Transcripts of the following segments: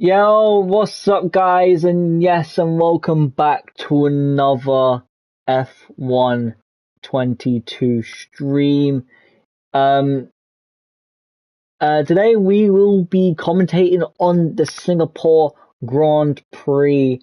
Yo, what's up, guys? And yes, and welcome back to another F1 22 stream. Um, Today we will be commentating on the Singapore Grand Prix.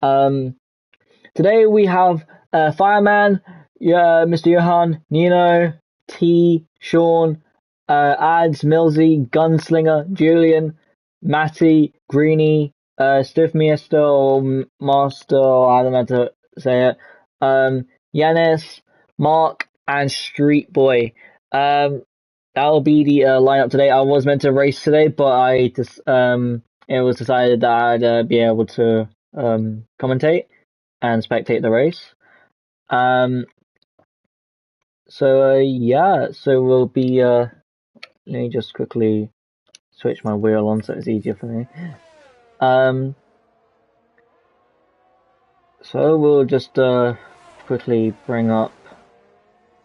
Today we have Fireman, Mr. Johan, Nino, T, Sean, Ads, Millsy, Gunslinger, Julian, Matty, Greeny, Stiff Miester or Master, I don't know how to say it, Yanis, Mark, and Street Boy. That'll be the lineup today. I was meant to race today, but it was decided that I'd be able to commentate and spectate the race. So we'll be let me just quickly switch my wheel on so it's easier for me. So we'll just quickly bring up.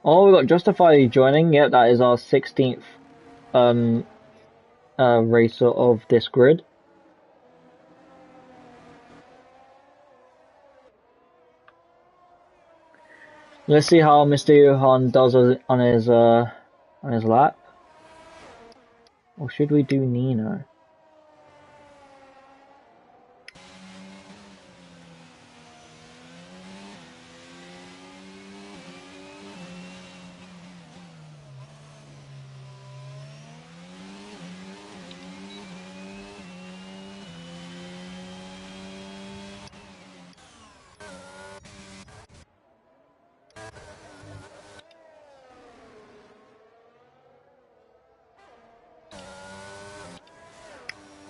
Oh, we got Justify joining. Yep, that is our 16th racer of this grid. Let's see how Mr. Johan does on his lap. Or should we do Nino?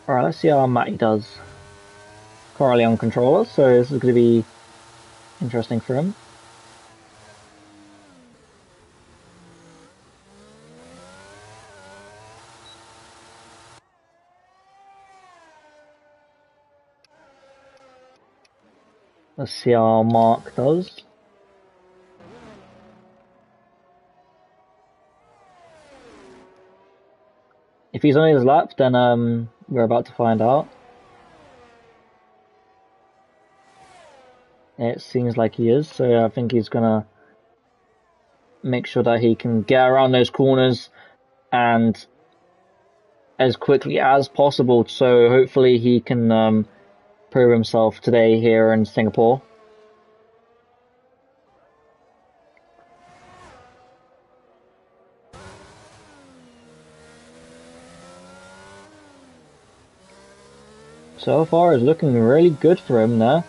Alright, let's see how Matty does. Currently on controller, so this is going to be interesting for him. Let's see how Mark does. If he's on his lap, then we're about to find out. It seems like he is, so I think he's gonna make sure that he can get around those corners and as quickly as possible, so hopefully he can prove himself today here in Singapore. So far it's looking really good for him there.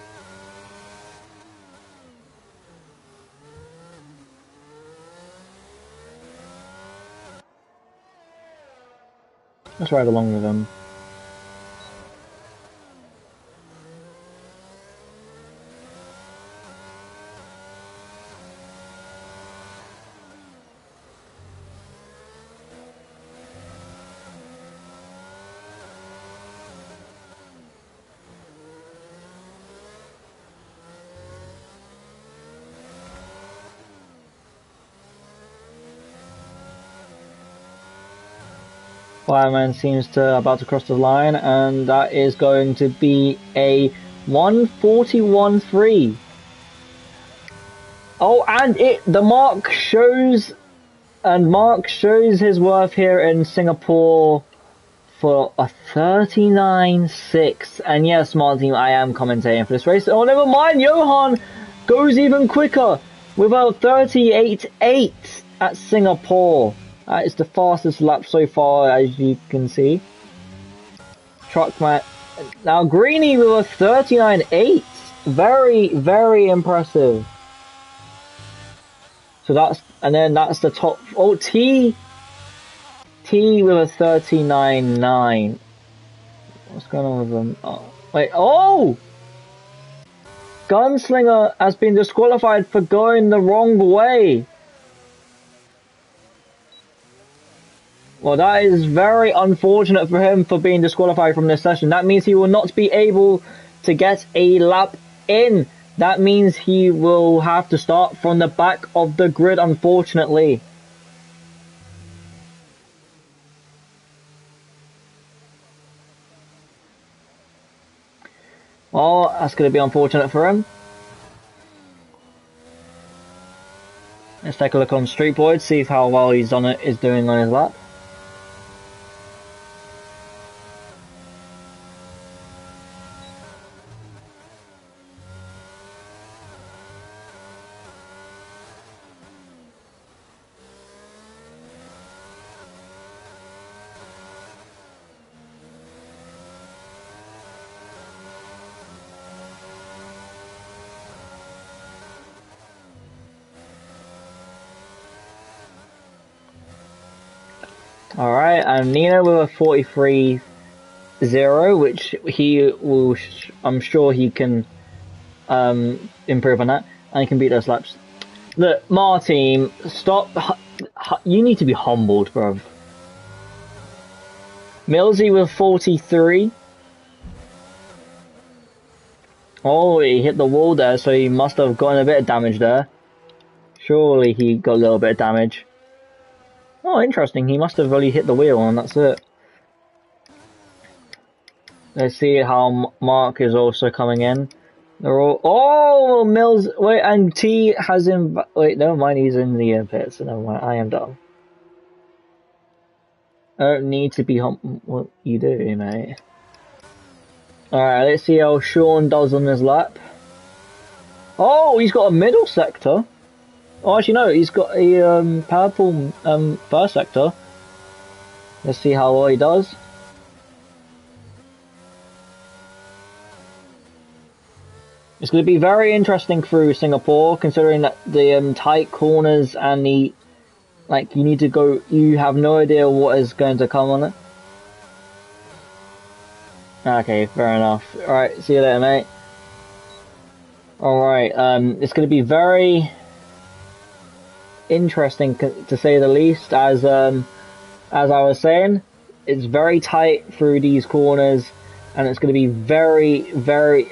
Let's ride along with him. Fireman seems to about to cross the line, and that is going to be a 141.3. Oh, and the Mark shows his worth here in Singapore for a 39.6. And yes, Smart Team, I am commentating for this race. Oh, never mind, Johan goes even quicker with a 38.8 at Singapore. That is the fastest lap so far, as you can see. Truckman. Now, Greeny with a 39.8. Very, very impressive. So that's the top. Oh, T with a 39.9. What's going on with them? Oh, wait. Oh! Gunslinger has been disqualified for going the wrong way. Well, that is very unfortunate for him for being disqualified from this session. That means he will not be able to get a lap in. That means he will have to start from the back of the grid, unfortunately. Oh, that's going to be unfortunate for him. Let's take a look on Street Boyd, see how well he's on it is doing on his lap. Alright, and Nino with a 43.0, which he will, I'm sure he can improve on that, and he can beat those laps. Look, Martin, stop, you need to be humbled, bruv. Millsy with 43. Oh, he hit the wall there, so he must have gotten a bit of damage there. Surely he got a little bit of damage. Oh, interesting. He must have really hit the wheel, and that's it. Let's see how Mark is also coming in. They're all... Oh, Mills... Wait, and T has him... Wait, never mind. He's in the pit, so never mind. I am dumb. I don't need to be what you do, mate. Alright, let's see how Sean does on his lap. Oh, he's got a middle sector. Oh, actually, no, he's got a purple first sector. Let's see how well he does. It's going to be very interesting through Singapore, considering that the tight corners and the... Like, you need to go... You have no idea what is going to come on it. Okay, fair enough. Alright, see you later, mate. Alright, it's going to be very... interesting to say the least, as I was saying, it's very tight through these corners, and it's going to be very,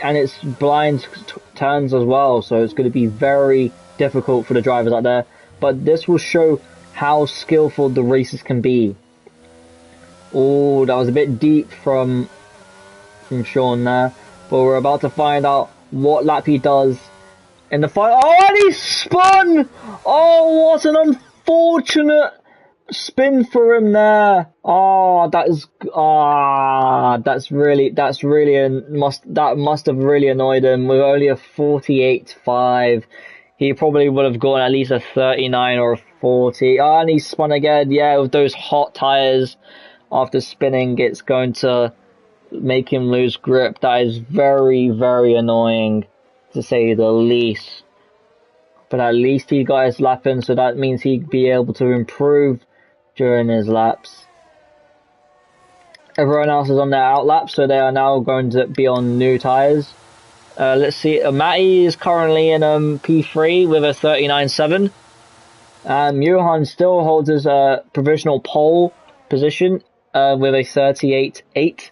and it's blind turns as well, so it's going to be very difficult for the drivers out there, but this will show how skillful the races can be. Oh, that was a bit deep from Sean there, but we're about to find out what lap he does in the final. Oh, and he spun! Oh, what an unfortunate spin for him there. Oh, that must have really annoyed him. With only a 48.5, he probably would have gone at least a 39 or a 40. Oh, and he spun again. Yeah, with those hot tires after spinning, it's going to make him lose grip. That is very, very annoying, to say the least. But at least he got his lap in, so that means he'd be able to improve during his laps. Everyone else is on their out laps, so they are now going to be on new tyres. Let's see, Matty is currently in P3 with a 39.7. Johan still holds his provisional pole position with a 38.8.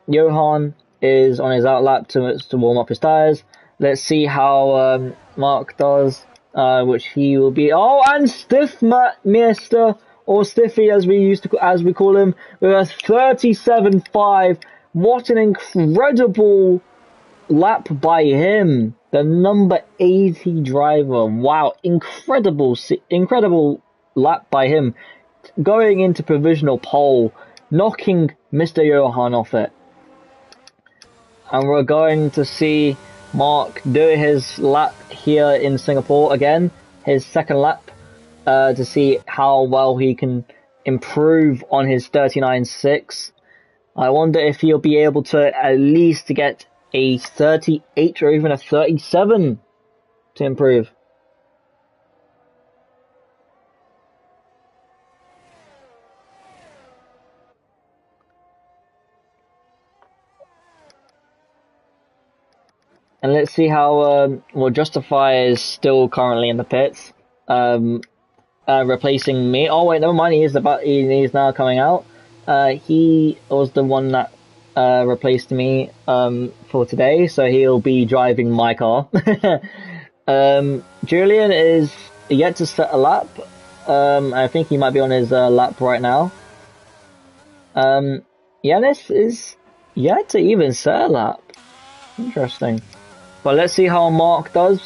Johan is on his out lap to warm up his tyres. Let's see how Mark does, which he will be. Oh, and Stiff Mister, or Stiffy as we call him, with a 37.5. What an incredible lap by him, the number 80 driver. Wow, incredible lap by him, going into provisional pole, knocking Mr. Johan off it. And we're going to see Mark do his lap here in Singapore again, his second lap, to see how well he can improve on his 39.6. I wonder if he'll be able to at least get a 38 or even a 37 to improve. And let's see how Justify is still currently in the pits, replacing me. Oh wait, never mind. He's now coming out. He was the one that replaced me for today, so he'll be driving my car. Julian is yet to set a lap. I think he might be on his lap right now. Yanis is yet to even set a lap. Interesting. But let's see how Mark does.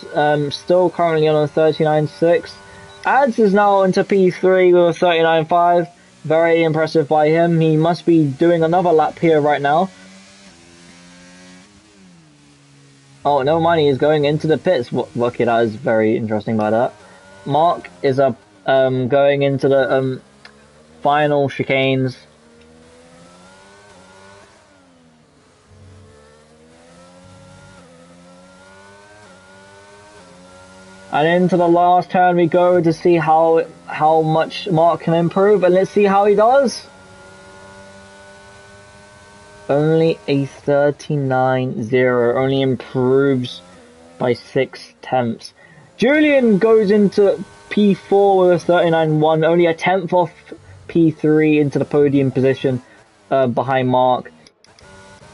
Still currently on a 39.6. Ads is now into P3 with a 39.5. Very impressive by him. He must be doing another lap here right now. Oh, never mind. He's going into the pits. Okay, that is very interesting by that. Mark is going into the final chicanes. And into the last turn we go to see how much Mark can improve, and let's see how he does. Only a 39.0, only improves by 6 tenths. Julian goes into P4 with a 39.1, only a tenth off P3 into the podium position behind Mark.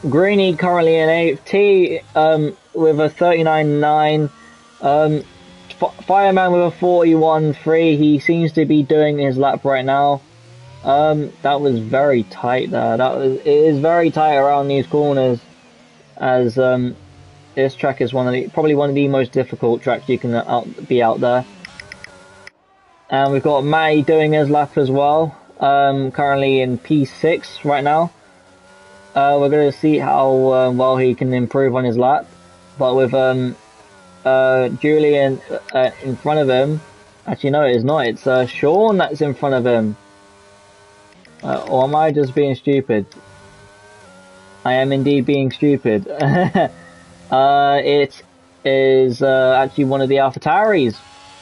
Greeny currently in 8th, T with a 39.9. Fireman with a 41.3. He seems to be doing his lap right now. That was very tight there. It is very tight around these corners, as this track is probably one of the most difficult tracks you can be out there. And we've got Matty doing his lap as well. Currently in P6 right now. We're going to see how well he can improve on his lap, but with Julian in front of him. Actually, no, it's not. It's Sean that's in front of him. Or am I just being stupid? I am indeed being stupid. It is actually one of the AlphaTauris.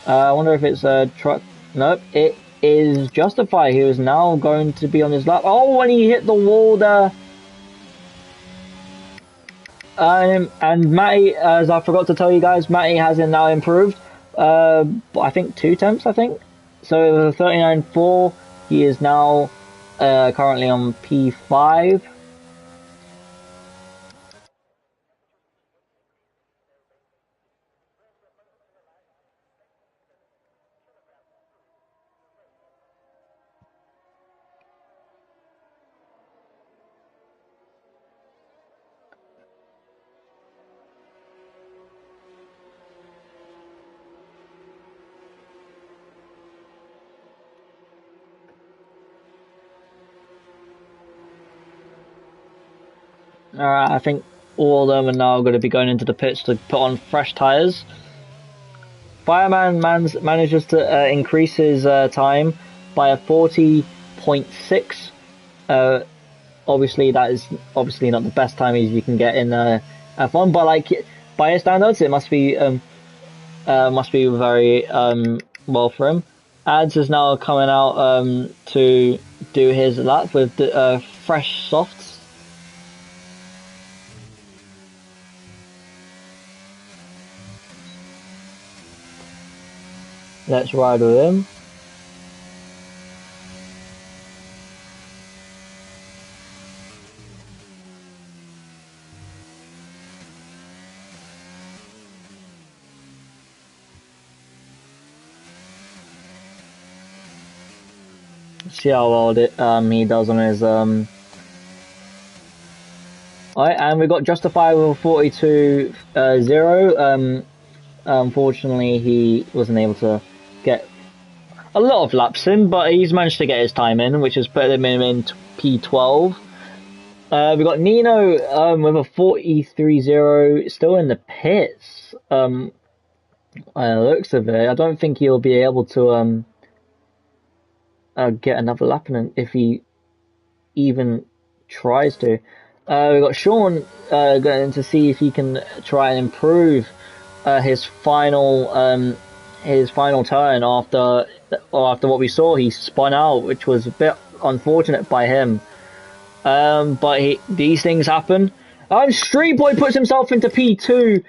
I wonder if it's a truck. Nope, it is Justify, who is now going to be on his lap. Oh, when he hit the wall there. And Matty, as I forgot to tell you guys, Matty has now improved. I think 2 tenths, I think. So with a 39.4, he is now currently on P5. Alright, I think all of them are now going to be going into the pits to put on fresh tyres. Fireman manages to increase his time by a 40.6. Obviously, that is obviously not the best time you can get in F1, but like by his standards, it must be very well for him. Ads is now coming out to do his lap with the fresh softs. Let's ride with him. See how well he does on his Alright, and we got Justify with a 42.0. Unfortunately, he wasn't able to get a lot of laps in, but he's managed to get his time in, which has put him in P12. We got Nino with a 43.0, still in the pits. Looks of it, I don't think he'll be able to get another lap in if he even tries to. We got Sean going to see if he can try and improve his final turn after what we saw. He spun out, which was a bit unfortunate by him. But these things happen. Street Boy puts himself into P2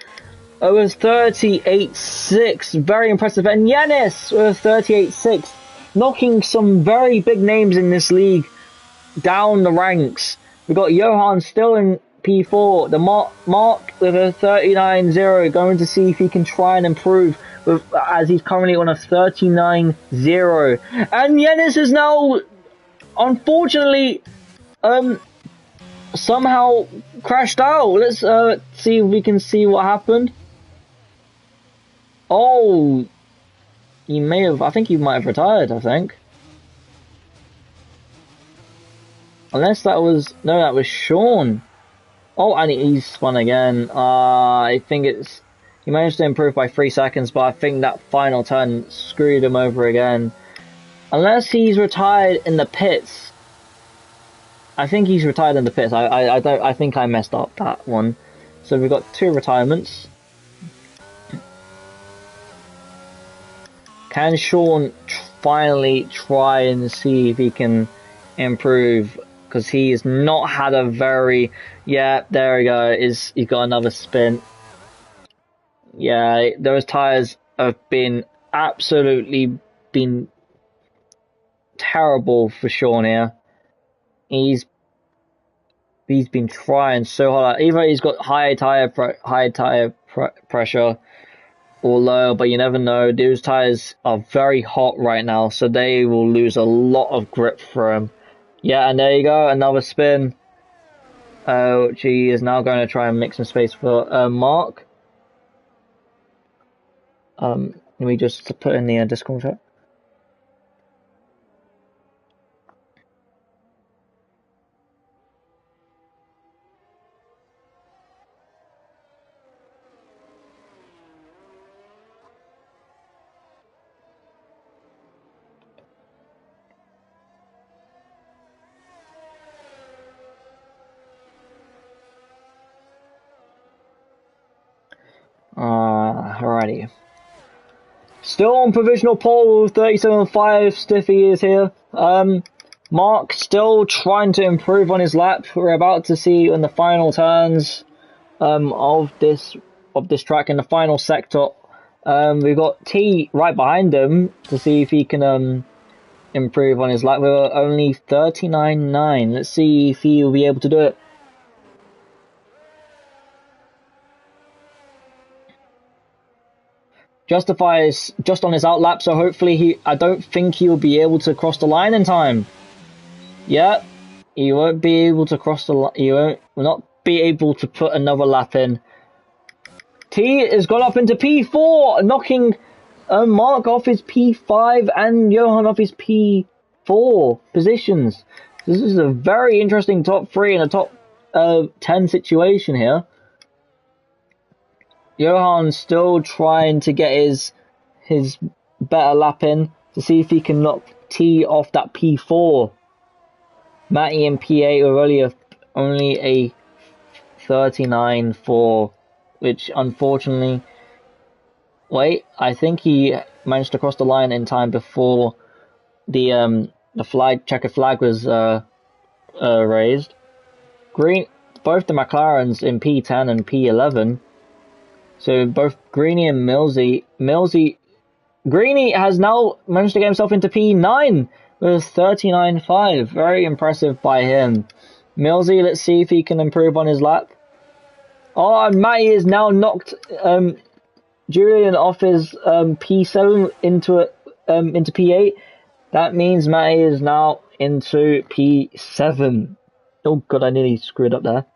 with 38.6, very impressive. And Yanis with 38.6, knocking some very big names in this league down the ranks. We got Johan still in P4. The Mark with a 39.0, going to see if he can try and improve as he's currently on a 39.0. And Yanis is now, unfortunately, somehow crashed out. Let's see if we can see what happened. Oh, he may have. I think he might have retired. I think, unless that was no, that was Sean. Oh, and he spun again. I think it's he managed to improve by 3 seconds, but I think that final turn screwed him over again. Unless he's retired in the pits. I think he's retired in the pits. I don't. I think I messed up that one. So we've got 2 retirements. Can Sean finally try and see if he can improve? Because he's not had a very... Yeah, there we go. He's got another spin. Yeah, those tyres have been absolutely been terrible for Sean here. He's been trying so hard. Either he's got high tire pressure or low, but you never know. Those tires are very hot right now, so they will lose a lot of grip for him. Yeah, and there you go, another spin. Which he is now going to try and make some space for Mark. Let me just put in the Discord chat. Alrighty. Still on provisional pole with 37.5. Stiffy is here. Mark still trying to improve on his lap. We're about to see in the final turns of this track in the final sector. We've got T right behind him to see if he can improve on his lap. We're only 39.9. Let's see if he will be able to do it. Justifies just on his outlap, so hopefully I don't think he'll be able to cross the line in time. Yeah, he won't be able to cross the line. He will not be able to put another lap in. T has gone up into P4, knocking Mark off his P5 and Johan off his P4 positions. This is a very interesting top 3 and a top 10 situation here. Johan's still trying to get his better lap in to see if he can knock T off that P4. Matty in P8 are only a 39.4, which unfortunately... Wait, I think he managed to cross the line in time before the checkered flag was raised. Both the McLarens in P10 and P11. So both Greeny and Millsy. Greeny has now managed to get himself into P9 with 39.5. Very impressive by him. Millsy, let's see if he can improve on his lap. Oh, and Matty is now knocked Julian off his P7 into P8. That means Matty is now into P7. Oh god, I nearly screwed up there.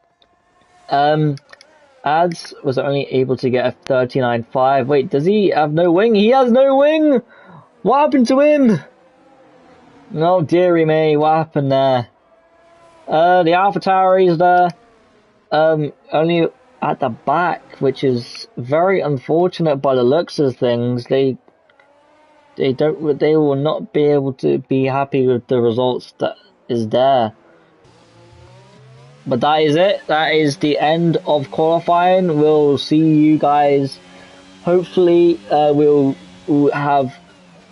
Ads was only able to get a 39.5. Wait, does he have no wing? He has no wing! What happened to him? Oh dearie me, what happened there? The AlphaTauri is there. Only at the back, which is very unfortunate by the looks of things. They will not be able to be happy with the results that is there. But that is it. That is the end of qualifying. We'll see you guys. Hopefully, we'll have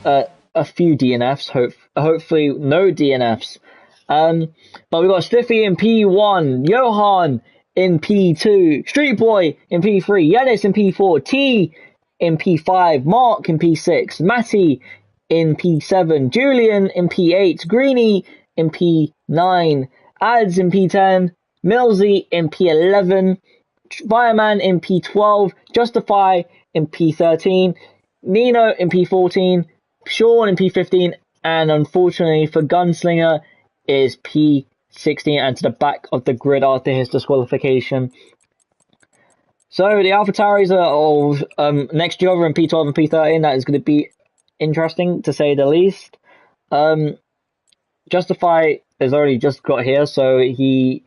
a few DNFs. Hopefully, no DNFs. But we got Stiffy in P1, Johan in P2, Street Boy in P3, Yanis in P4, T in P5, Mark in P6, Matty in P7, Julian in P8, Greeny in P9, Ads in P10, Millsy in P11, Fireman in P12, Justify in P13, Nino in P14, Sean in P15, and unfortunately for Gunslinger is P 16 and to the back of the grid after his disqualification. So the AlphaTauris are all next year over in P12 and P13. That is going to be interesting to say the least. Justify has already just got here, so he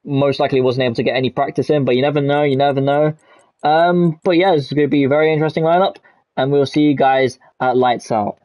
most likely wasn't able to get any practice in, but you never know, you never know. But yeah, this is going to be a very interesting lineup, and we'll see you guys at Lights Out.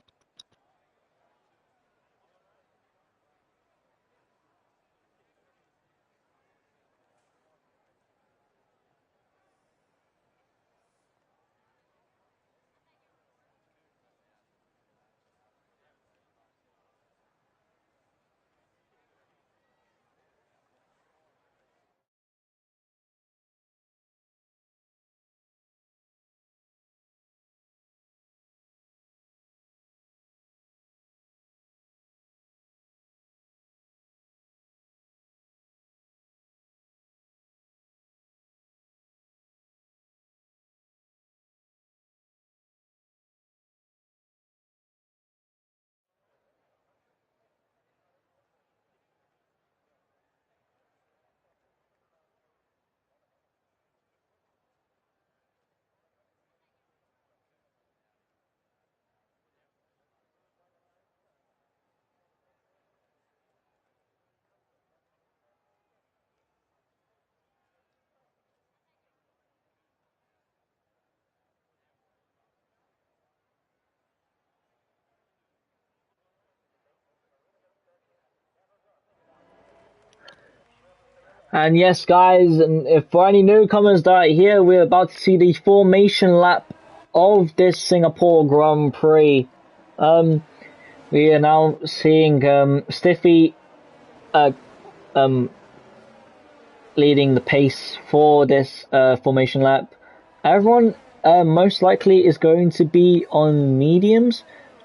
And yes, guys, and if for any newcomers that are here, we're about to see the formation lap of this Singapore Grand Prix. We are now seeing Stiffy leading the pace for this formation lap. Everyone most likely is going to be on mediums.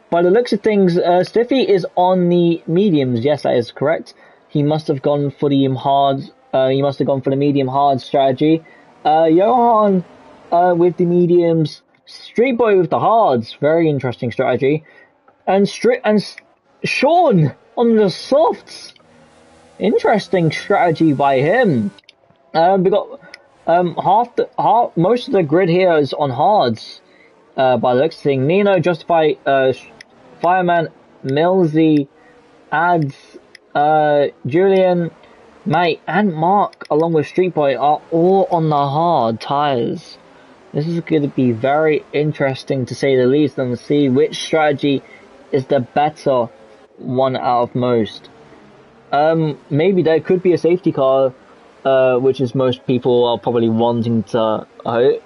By the looks of things, Stiffy is on the mediums. Yes, that is correct. He must have gone for the hard. He must have gone for the medium hard strategy. Johan with the mediums. Street Boy with the hards. Very interesting strategy. And Sean on the softs. Interesting strategy by him. We got most of the grid here is on hards. By the looks of things, Nino, Justify, Fireman, Millsy, Ads, Julian, Mate, and Mark, along with Street Boy, are all on the hard tires. This is going to be very interesting to say the least, and see which strategy is the better one out of most. Maybe there could be a safety car, which is most people are probably wanting to hope.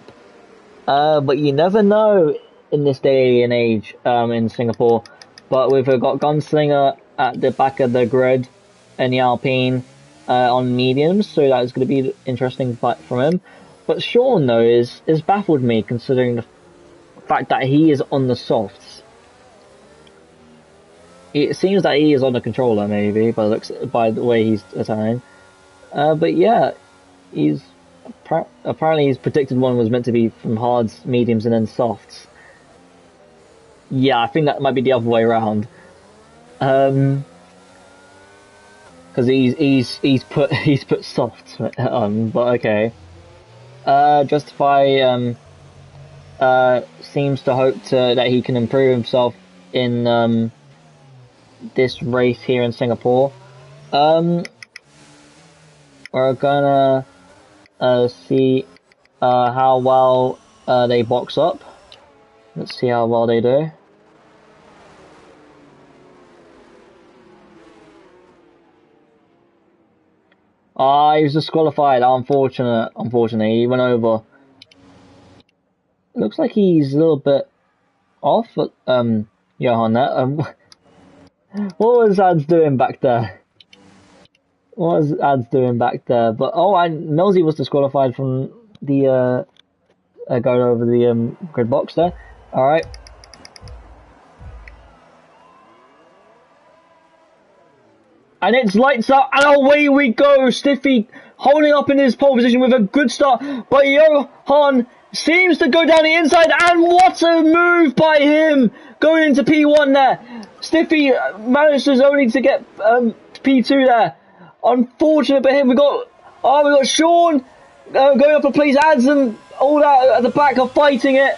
But you never know in this day and age, in Singapore. But we've got Gunslinger at the back of the grid in the Alpine, on mediums, so that is going to be an interesting fight from him. But Sean, though, is baffled me, considering the fact that he is on the softs. It seems that he is on the controller, maybe, by the way he's attacking. But yeah, apparently his predicted one was meant to be from hards, mediums, and then softs. Yeah, I think that might be the other way around. Because he's put softs on, but okay. Justify seems to hope that he can improve himself in this race here in Singapore. We're gonna see how well they box up. Let's see how well they do. He was disqualified. Unfortunately, he went over. Looks like he's a little bit off. Johan, that what was Ads doing back there? What was Ads doing back there? But and Millsy was disqualified from the going over the grid box there. All right. And it's lights up, and away we go. Stiffy holding up in his pole position with a good start, but Johan seems to go down the inside, and what a move by him going into P1 there. Stiffy manages only to get P2 there. Unfortunate for him. We got Sean going up for police ads and all that at the back are fighting it.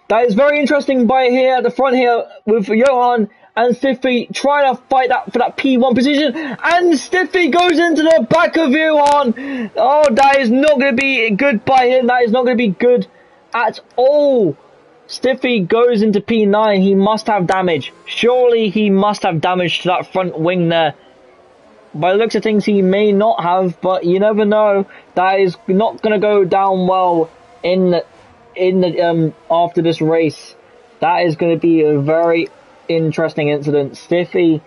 That is very interesting by here at the front here with Johan and Stiffy trying to fight that for that P1 position, and Stiffy goes into the back of Johan. Oh, that is not going to be good by him. That is not going to be good at all. Stiffy goes into P9. He must have damage. Surely he must have damage to that front wing there. By the looks of things, he may not have, but you never know. That is not going to go down well in the after this race. That is going to be a very interesting incident. Stiffy,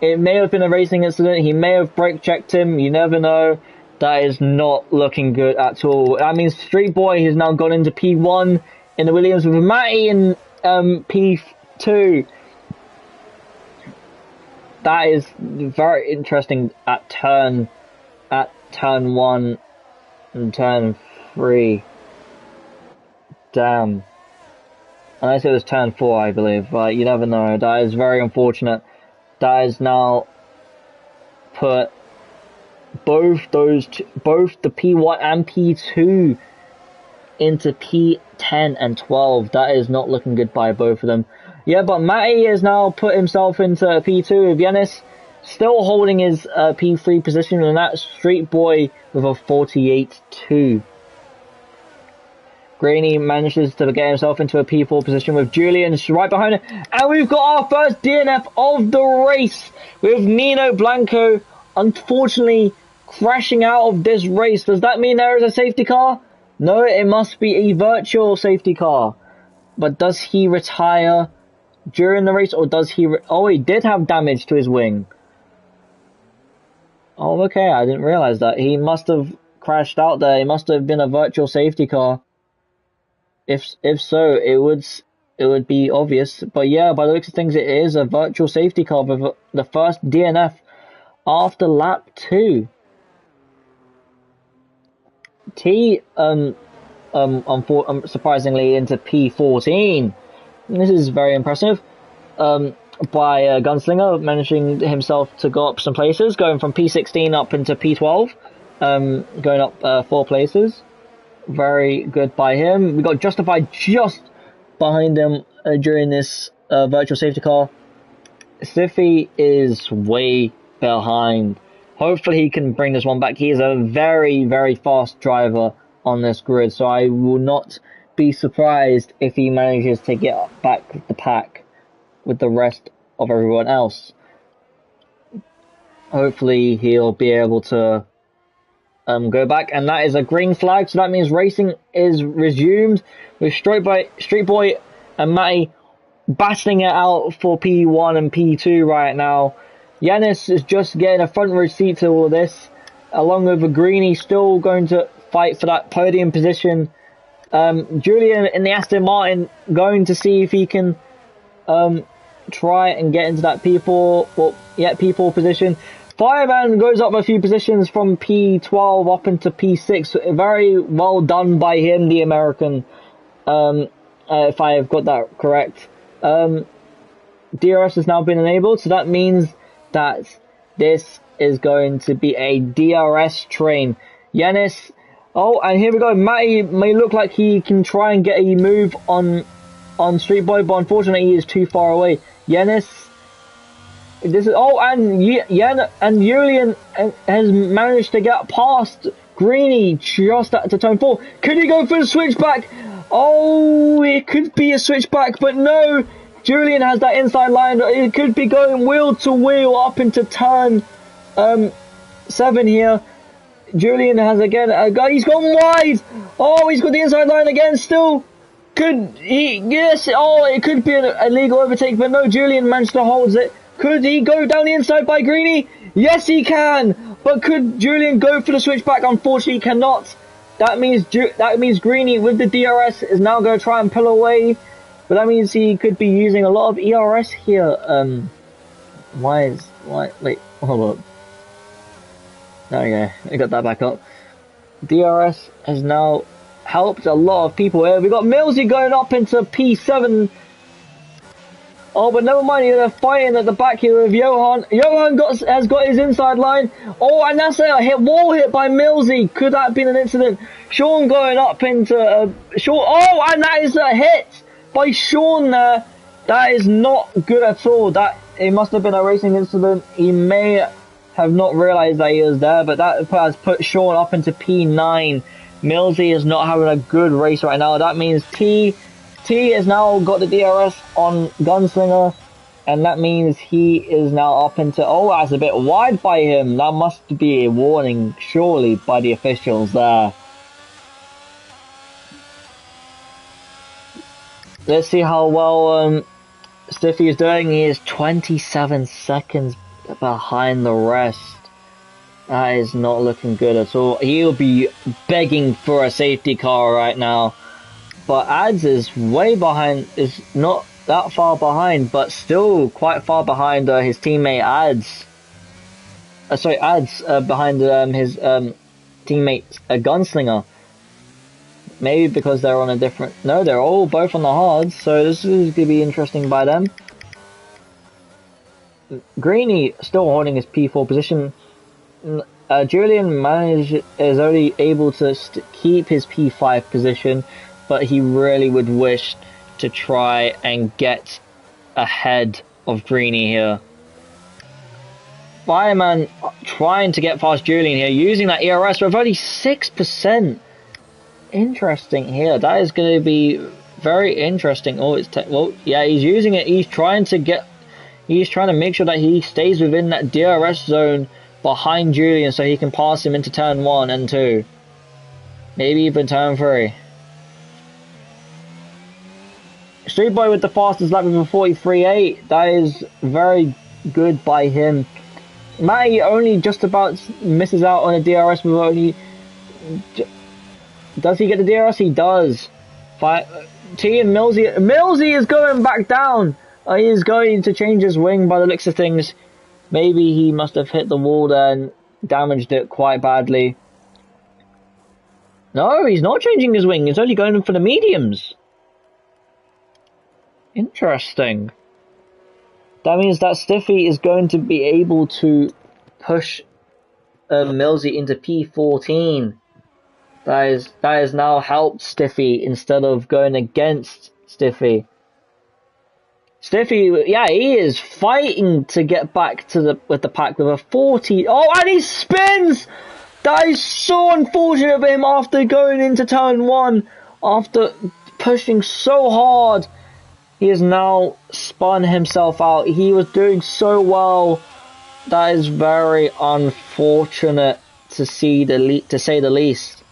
it may have been a racing incident. He may have brake checked him. You never know. That is not looking good at all. That means Street Boy has now gone into P1 in the Williams with Matty in P2. That is very interesting at turn 1 and turn 3. Damn. Unless it was turn 4, I believe, but you never know. That is very unfortunate. That is now put both the P1 and P2 into P10 and 12. That is not looking good by both of them. Yeah, but Matty has now put himself into P2 with Yanis still holding his P3 position, and that's Street Boy with a 48-2. Greeny manages to get himself into a P4 position with Julian right behind him. And we've got our first DNF of the race with Nino Blanco unfortunately crashing out of this race. Does that mean there is a safety car? No, it must be a virtual safety car. But does he retire during the race, or does he... Oh, he did have damage to his wing. Oh, okay, I didn't realize that. He must have crashed out there. It must have been a virtual safety car. If so, it would be obvious. But yeah, by the looks of things, it is a virtual safety car with the first DNF after lap 2. T surprisingly into P14. This is very impressive. By Gunslinger managing himself to go up some places, going from P16 up into P12, going up 4 places. Very good by him. We got Justified just behind him during this virtual safety car. Stiffy is way behind. Hopefully he can bring this one back. He is a very, very fast driver on this grid, so I will not be surprised if he manages to get back the pack with the rest of everyone else. Hopefully he'll be able to go back, and that is a green flag, so that means racing is resumed with Street Boy and Matty battling it out for P1 and P2 right now. Yanis is just getting a front row seat to all of this, along with a Greenie still going to fight for that podium position. Julian in the Aston Martin going to see if he can try and get into that P4 position. Fireman goes up a few positions from P12 up into P6. Very well done by him, the American, if I have got that correct. DRS has now been enabled, so that means that this is going to be a DRS train. Yanis, oh, and here we go. Matty may look like he can try and get a move on Street Boy, but unfortunately he is too far away. Yanis, this is and Julian has managed to get past Greeny just to turn 4. Could he go for the switchback? Oh, it could be a switchback, but no. Julian has that inside line. It could be going wheel to wheel up into turn 7 here. Julian has again, he's gone wide. Oh, he's got the inside line again still. Could he, yes, oh, it could be a legal overtake, but no, Julian managed to hold it. Could he go down the inside by Greeny? Yes, he can. But could Julian go for the switchback? Unfortunately, he cannot. That means Greeny with the DRS is now going to try and pull away. But that means he could be using a lot of ERS here. Wait, hold up. There we go. I got that back up. DRS has now helped a lot of people here. We got Millsy going up into P7. Oh, but never mind, they're fighting at the back here with Johan. Johan has got his inside line. Oh, and that's a wall hit by Millsy. Could that have been an incident? Sean going up into Sean. Oh, and that is a hit by Sean there. That is not good at all. It must have been a racing incident. He may have not realised that he was there, but that has put Sean up into P9. Millsy is not having a good race right now. That means T has now got the DRS on Gunslinger, and that means he is now up into... Oh, that's a bit wide by him. That must be a warning, surely, by the officials there. Let's see how well Stiffy is doing. He is 27 seconds behind the rest. That is not looking good at all. He'll be begging for a safety car right now. But Ads is way behind, is not that far behind, but still quite far behind his teammate Ads. Ads behind his teammate Gunslinger. Maybe because they're on a different... No, they're all both on the hards, so this is going to be interesting by them. Greeny still holding his P4 position. Julian is only able to keep his P5 position, but he really would wish to try and get ahead of Greeny here. Fireman trying to get past Julian here, using that ERS with only 6%. Interesting here. That is going to be very interesting. Oh, it's well, yeah, he's using it. He's trying to make sure that he stays within that DRS zone behind Julian, so he can pass him into turn 1 and 2, maybe even turn 3. Street Boy with the fastest lap with a 43.8. That is very good by him. Matty only just about misses out on a DRS with only... Does he get the DRS? He does. T and Millsy is going back down. He is going to change his wing by the looks of things. Maybe he must have hit the wall there and damaged it quite badly. No, he's not changing his wing. He's only going for the mediums. Interesting. That means that Stiffy is going to be able to push Millsy into P14. That has now helped Stiffy instead of going against Stiffy. Stiffy, yeah, he is fighting to get back to with the pack with a 40. Oh, and he spins! That is so unfortunate of him after going into turn 1, after pushing so hard. He has now spun himself out. He was doing so well. That is very unfortunate to say the least.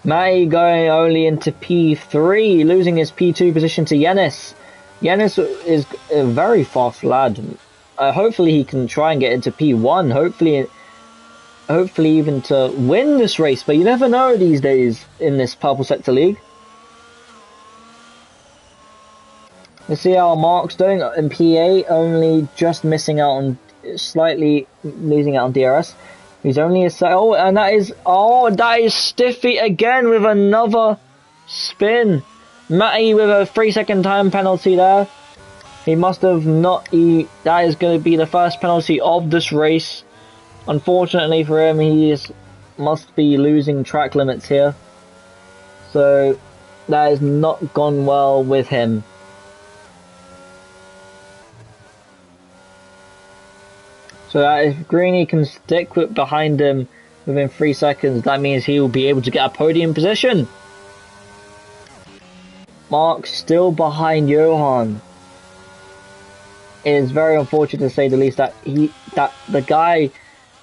Matty going only into P3, losing his P2 position to Yenis. Yenis is a very fast lad. Hopefully he can try and get into P1. Hopefully even to win this race. But you never know these days in this Purple Sector League. Let's see how Mark's doing in P8. Only just missing out on, slightly losing out on DRS. He's only a... Oh, and that is Stiffy again with another spin. Matty with a 3-second time penalty there. He must have not... that is going to be the first penalty of this race. Unfortunately for him, must be losing track limits here. So, that has not gone well with him. So that if Greeny can stick behind him within 3 seconds, that means he will be able to get a podium position. Mark still behind Johan. It is very unfortunate to say the least that the guy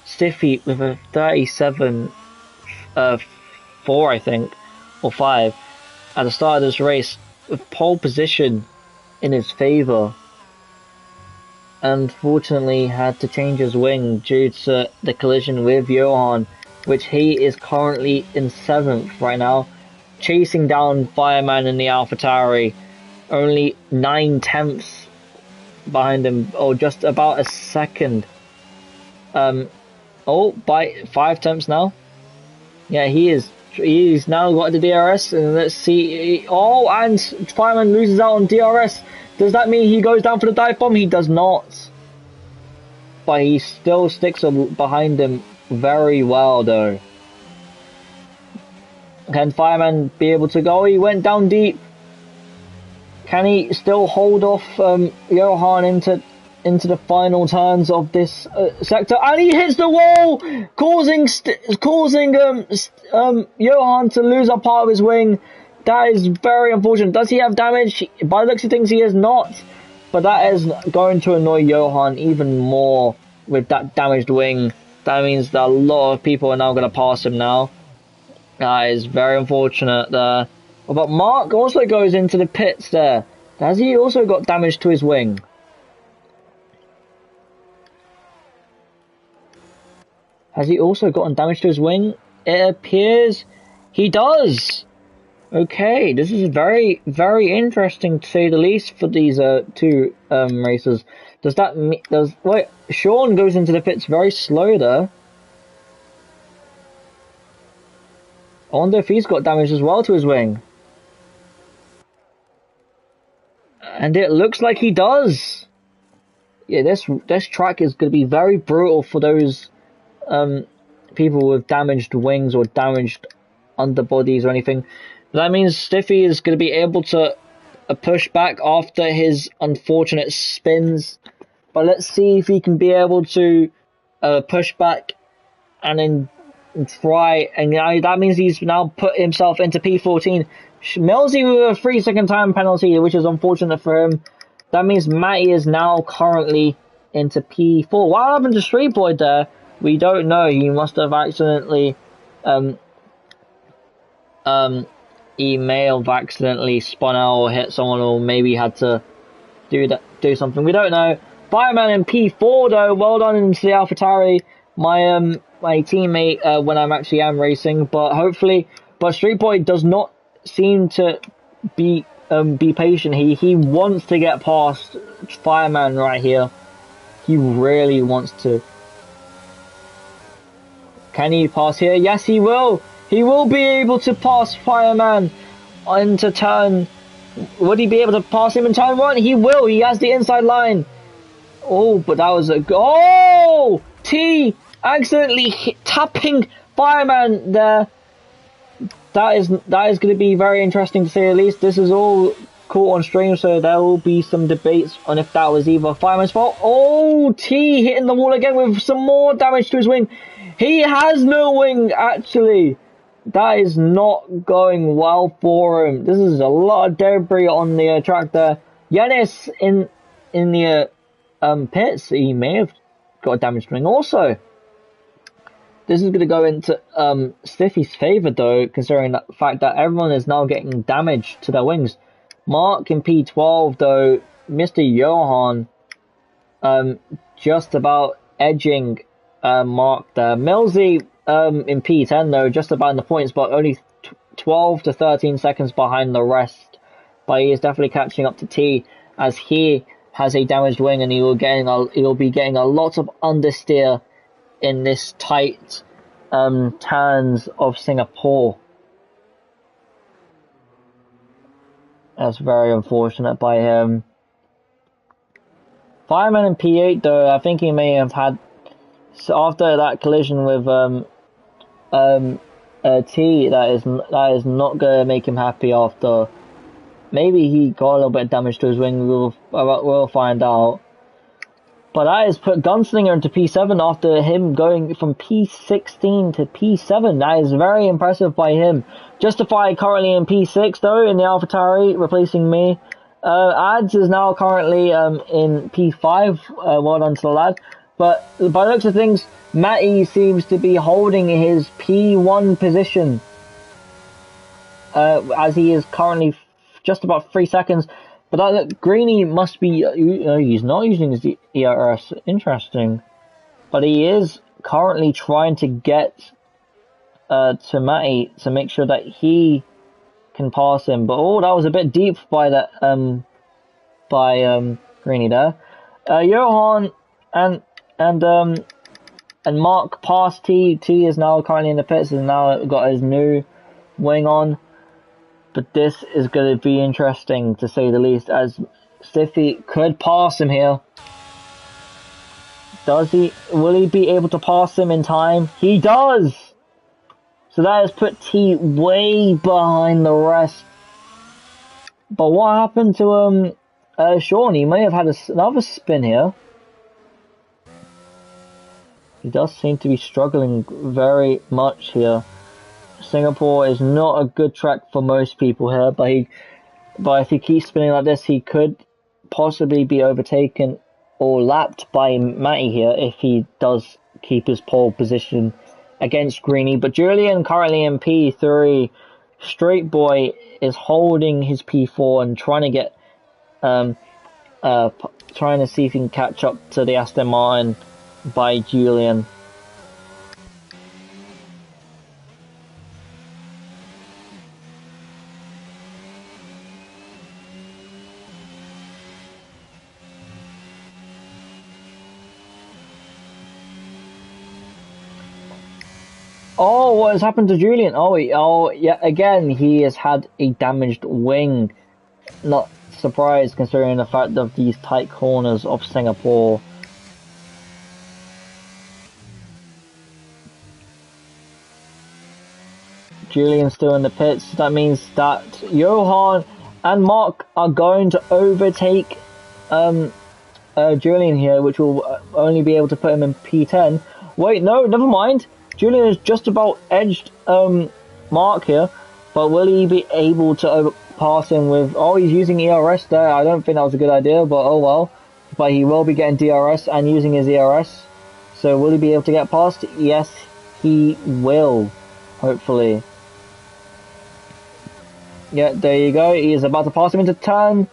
Stiffy with a 37 4 I think, or 5 at the start of this race with pole position in his favour, unfortunately had to change his wing due to the collision with Johan, which he is currently in 7th right now, chasing down Fireman in the AlphaTauri, only 9/10 behind him, or just about a second. By 5 tenths now. Yeah, he is He's now got the DRS, and let's see. Oh, and Fireman loses out on DRS. Does that mean he goes down for the dive bomb? He does not. But he still sticks behind him very well, though. Can Fireman be able to go? He went down deep. Can he still hold off Johan into the final turns of this sector? And he hits the wall, causing Johan to lose a part of his wing. That is very unfortunate. Does he have damage? By the looks of things, he is not. But that is going to annoy Johan even more with that damaged wing. That means that a lot of people are now going to pass him now. That is very unfortunate there. But Mark also goes into the pits there. Has he also got damage to his wing? Has he also gotten damage to his wing? It appears he does. Okay, this is very, very interesting to say the least for these two racers. Does that mean wait? Sean goes into the pits very slow there. I wonder if he's got damage as well to his wing. And it looks like he does. Yeah, this track is going to be very brutal for those people with damaged wings or damaged underbodies or anything. That means Stiffy is going to be able to push back after his unfortunate spins. But let's see if he can be able to push back and then try. And that means he's now put himself into P14. Millsy with a 3-second time penalty, which is unfortunate for him. That means Matty is now currently into P4. What happened to Street Boy there? We don't know. He must have accidentally he may have accidentally spun out or hit someone, or maybe had to do something. We don't know. Fireman in P4 though. Well done into the AlphaTauri, my teammate when I'm actually racing. But Street Boy does not seem to be patient. He wants to get past Fireman right here. He really wants to. Can he pass here? Yes, he will. He will be able to pass Fireman into turn. Would he be able to pass him in turn 1? He will. He has the inside line. Oh, but that was a oh! T accidentally tapping Fireman there. That is going to be very interesting to say the least. This is all caught on stream, so there will be some debates on if that was either Fireman's fault. Oh, T hitting the wall again with some more damage to his wing. He has no wing, actually. That is not going well for him. This is a lot of debris on the track there. Yanis in the pits. He may have got a damaged wing also. This is going to go into Stiffy's favour though, considering the fact that everyone is now getting damage to their wings. Mark in P12 though, Mr. Johan just about edging Mark there. Millsy in P10 though, just about in the points, but only 12 to 13 seconds behind the rest. But he is definitely catching up to T, as he has a damaged wing and he will be getting a lot of understeer in this tight turns of Singapore. That's very unfortunate by him. Fireman in P8 though, I think he may have had, so after that collision with T, that is not gonna make him happy. After maybe he got a little bit of damage to his wing, we'll find out. But that has put Gunslinger into P7 after him going from P16 to P7. That is very impressive by him. Justify currently in P6 though in the AlphaTauri, replacing me. Ads is now currently in P5. Well done to the lad. But by the looks of things, Matty seems to be holding his P1 position, as he is currently just about 3 seconds. But Greeny must be, he's not using his ERS, interesting. But he is currently trying to get to Matty to make sure that he can pass him. But oh, that was a bit deep by that Greeny there. Johan and Mark passed T. T is now currently in the pits and now got his new wing on. But this is going to be interesting, to say the least, as Stiffy could pass him here. Will he be able to pass him in time? He does! So that has put T way behind the rest. But what happened to Sean? He may have had another spin here. He does seem to be struggling very much here. Singapore is not a good track for most people here, but if he keeps spinning like this, he could possibly be overtaken or lapped by Matty here if he does keep his pole position against Greeny. But Julian currently in P3. Straight Boy is holding his P4 and trying to get trying to see if he can catch up to the Aston Martin by Julian. Oh, what has happened to Julian? Oh, yeah, again, he has had a damaged wing. Not surprised considering the fact of these tight corners of Singapore. Julian's still in the pits. That means that Johan and Mark are going to overtake Julian here, which will only be able to put him in P10. Wait, no, never mind. Julian has just about edged Mark here, but will he be able to pass him with... Oh, he's using ERS there. I don't think that was a good idea, but oh well. But he will be getting DRS and using his ERS. So will he be able to get past? Yes, he will, hopefully. Yeah, there you go. He is about to pass him into turn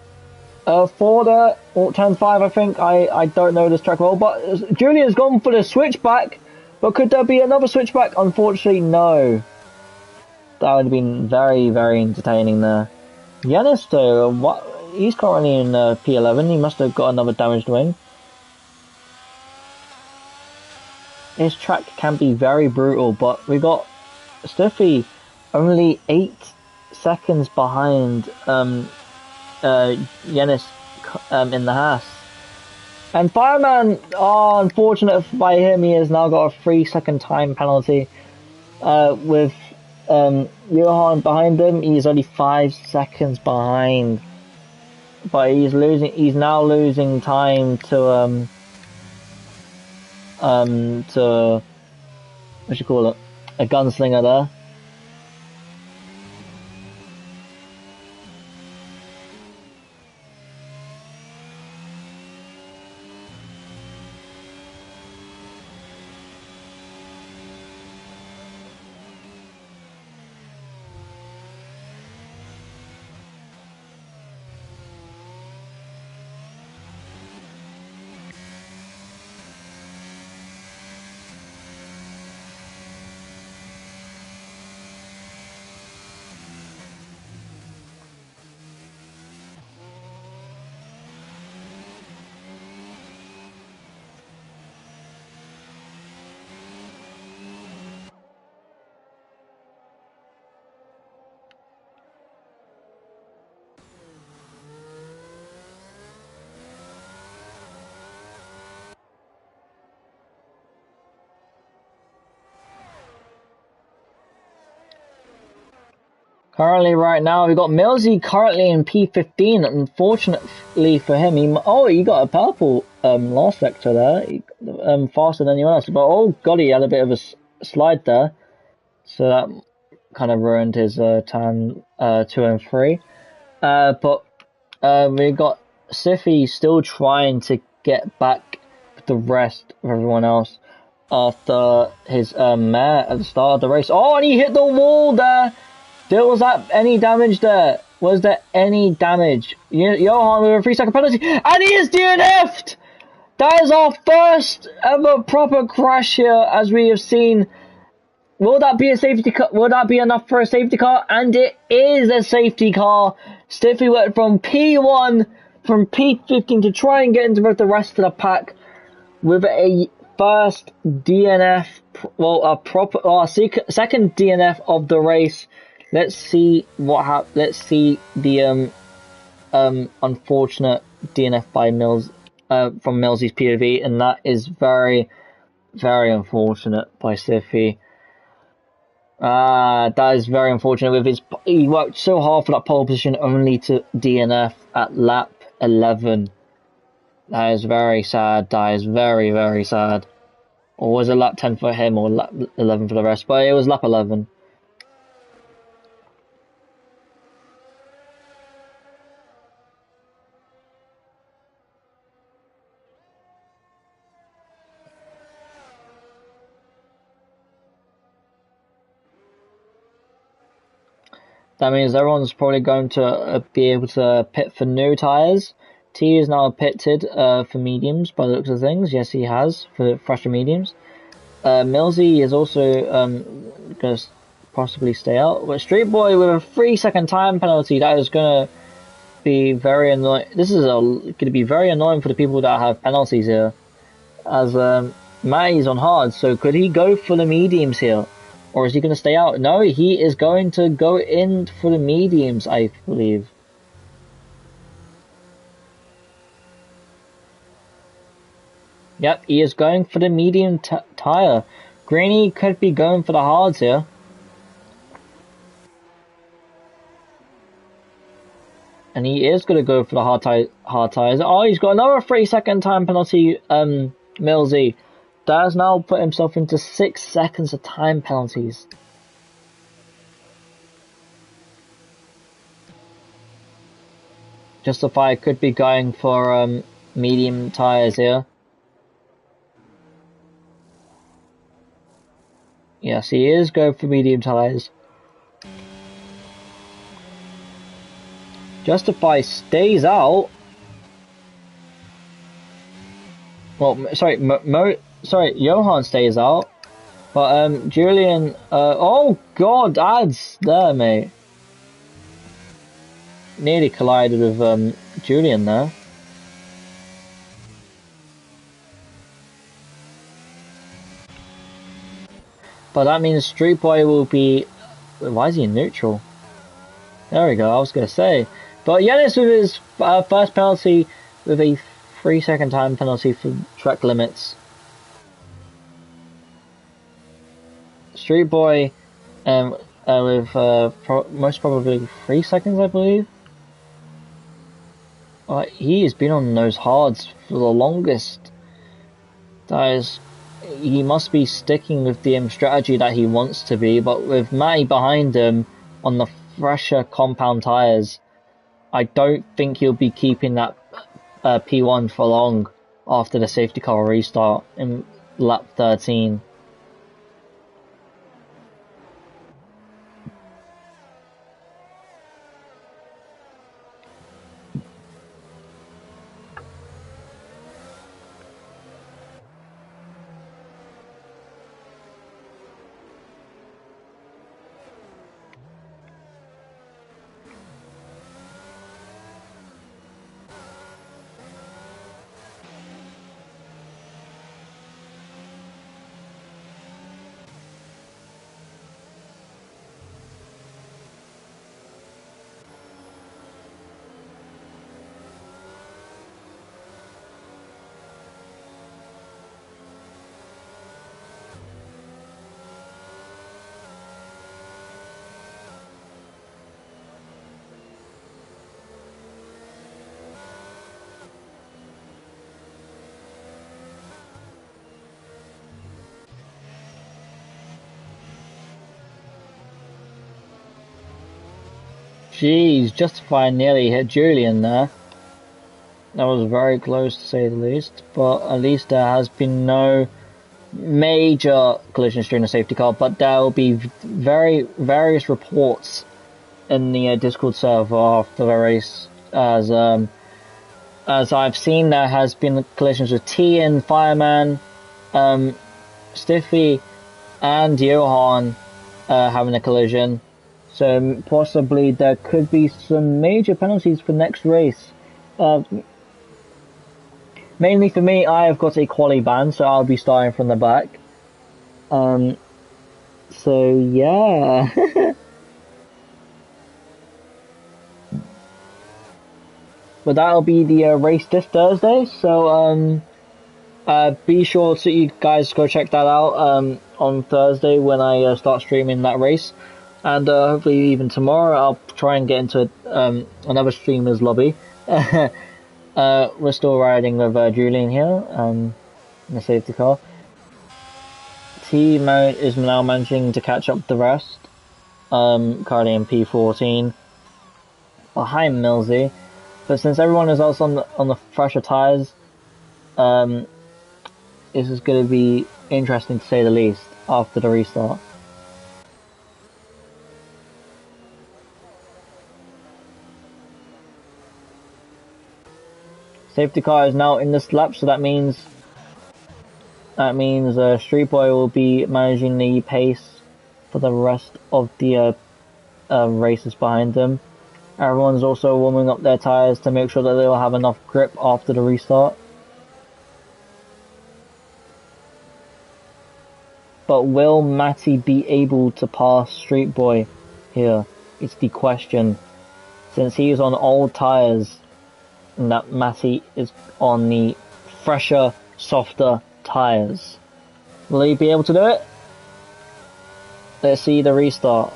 4 there, or turn 5, I think. I don't know this track well, but Julian's gone for the switchback. But could there be another switchback? Unfortunately, no. That would have been very, very entertaining there. Yanis, though, he's currently in P11. He must have got another damaged wing. This track can be very brutal, but we got Stiffy only 8 seconds behind Yanis in the Haas. And Fireman, unfortunate by him, he has now got a 3-second time penalty. With Johan behind him, he's only 5 seconds behind. But he's now losing time to what you call it? A gunslinger there. Currently, right now, we've got Millsy currently in P15. Unfortunately for him, he got a purple last sector there, faster than anyone else. But oh god, he had a bit of a slide there, so that kind of ruined his turn 2 and 3. But we got Siffy still trying to get back the rest of everyone else after his mare at the start of the race. Oh, and he hit the wall there. Was that any damage there? Was there any damage? Johan with a 3-second penalty, and he is DNF'd! That is our first ever proper crash here, as we have seen. Will that be a safety car? Will that be enough for a safety car? And it is a safety car. Stiffy went from P1, from P15 to try and get into the rest of the pack with a first DNF, well, second DNF of the race, let's see let's see the unfortunate DNF by Mills from Millsy's POV, and that is very, very unfortunate by Stiffy. That is very unfortunate. He worked so hard for that pole position only to DNF at lap 11. That is very sad. That is very, very sad. Or was it lap 10 for him or lap 11 for the rest? But it was lap 11. That means everyone's probably going to be able to pit for new tyres. T is now pitted for mediums by the looks of things. Yes, he has for fresher mediums. Millsy is also going to possibly stay out. But Street Boy with a 3-second time penalty, that is going to be very annoying. This is going to be very annoying for the people that have penalties here. As Matty's on hard, so could he go for the mediums here? Or is he going to stay out? No, he is going to go in for the mediums, I believe. Yep, he is going for the medium tyre. Greeny could be going for the hards here. And he is going to go for the hard tyres. Oh, he's got another 3-second time penalty, Millsy. That has now put himself into 6 seconds of time penalties. Justify could be going for medium tyres here. Yes, he is going for medium tyres. Justify stays out. Well, sorry, Johan stays out. But Julian, oh god, ads there, mate. Nearly collided with Julian there. But that means Street Boy will be... Why is he in neutral? There we go, I was going to say. But Yanis with his first penalty with a 3-second time penalty for track limits. Street Boy with most probably 3 seconds, I believe. He has been on those hards for the longest. That is... He must be sticking with the strategy that he wants to be, but with Matty behind him on the fresher compound tyres, I don't think he'll be keeping that P1 for long after the safety car restart in lap 13. Jeez, Justify nearly hit Julian there. That was very close to say the least, but at least there has been no major collisions during the safety car, but there will be various reports in the Discord server after the race, as I've seen there has been collisions with T and Fireman, Stiffy and Johan having a collision. So possibly there could be some major penalties for next race. Mainly for me, I have got a quali ban, so I'll be starting from the back. So yeah. but that'll be the race this Thursday. So be sure to you guys go check that out on Thursday when I start streaming that race, and hopefully even tomorrow I'll try and get into another streamer's lobby. We're still riding with Julian here in the safety car. T is now managing to catch up the rest. Currently in P14 behind Millsy, but since everyone is also on the fresher tires, this is going to be interesting to say the least after the restart. Safety car is now in this lap, so that means Street Boy will be managing the pace for the rest of the races behind them. Everyone's also warming up their tires to make sure that they'll have enough grip after the restart. But will Matty be able to pass Street Boy here? It's the question. Since he is on old tires, and that Matty is on the fresher, softer tires. Will he be able to do it? Let's see the restart.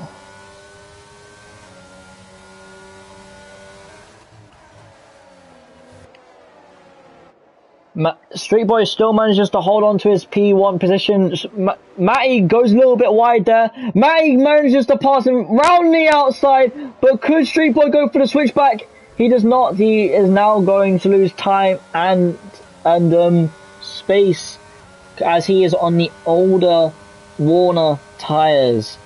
Street Boy still manages to hold on to his P1 position. Matty goes a little bit wide there. Matty manages to pass him round the outside, but could Street Boy go for the switchback? He does not. He is now going to lose time and space as he is on the older Warner tires.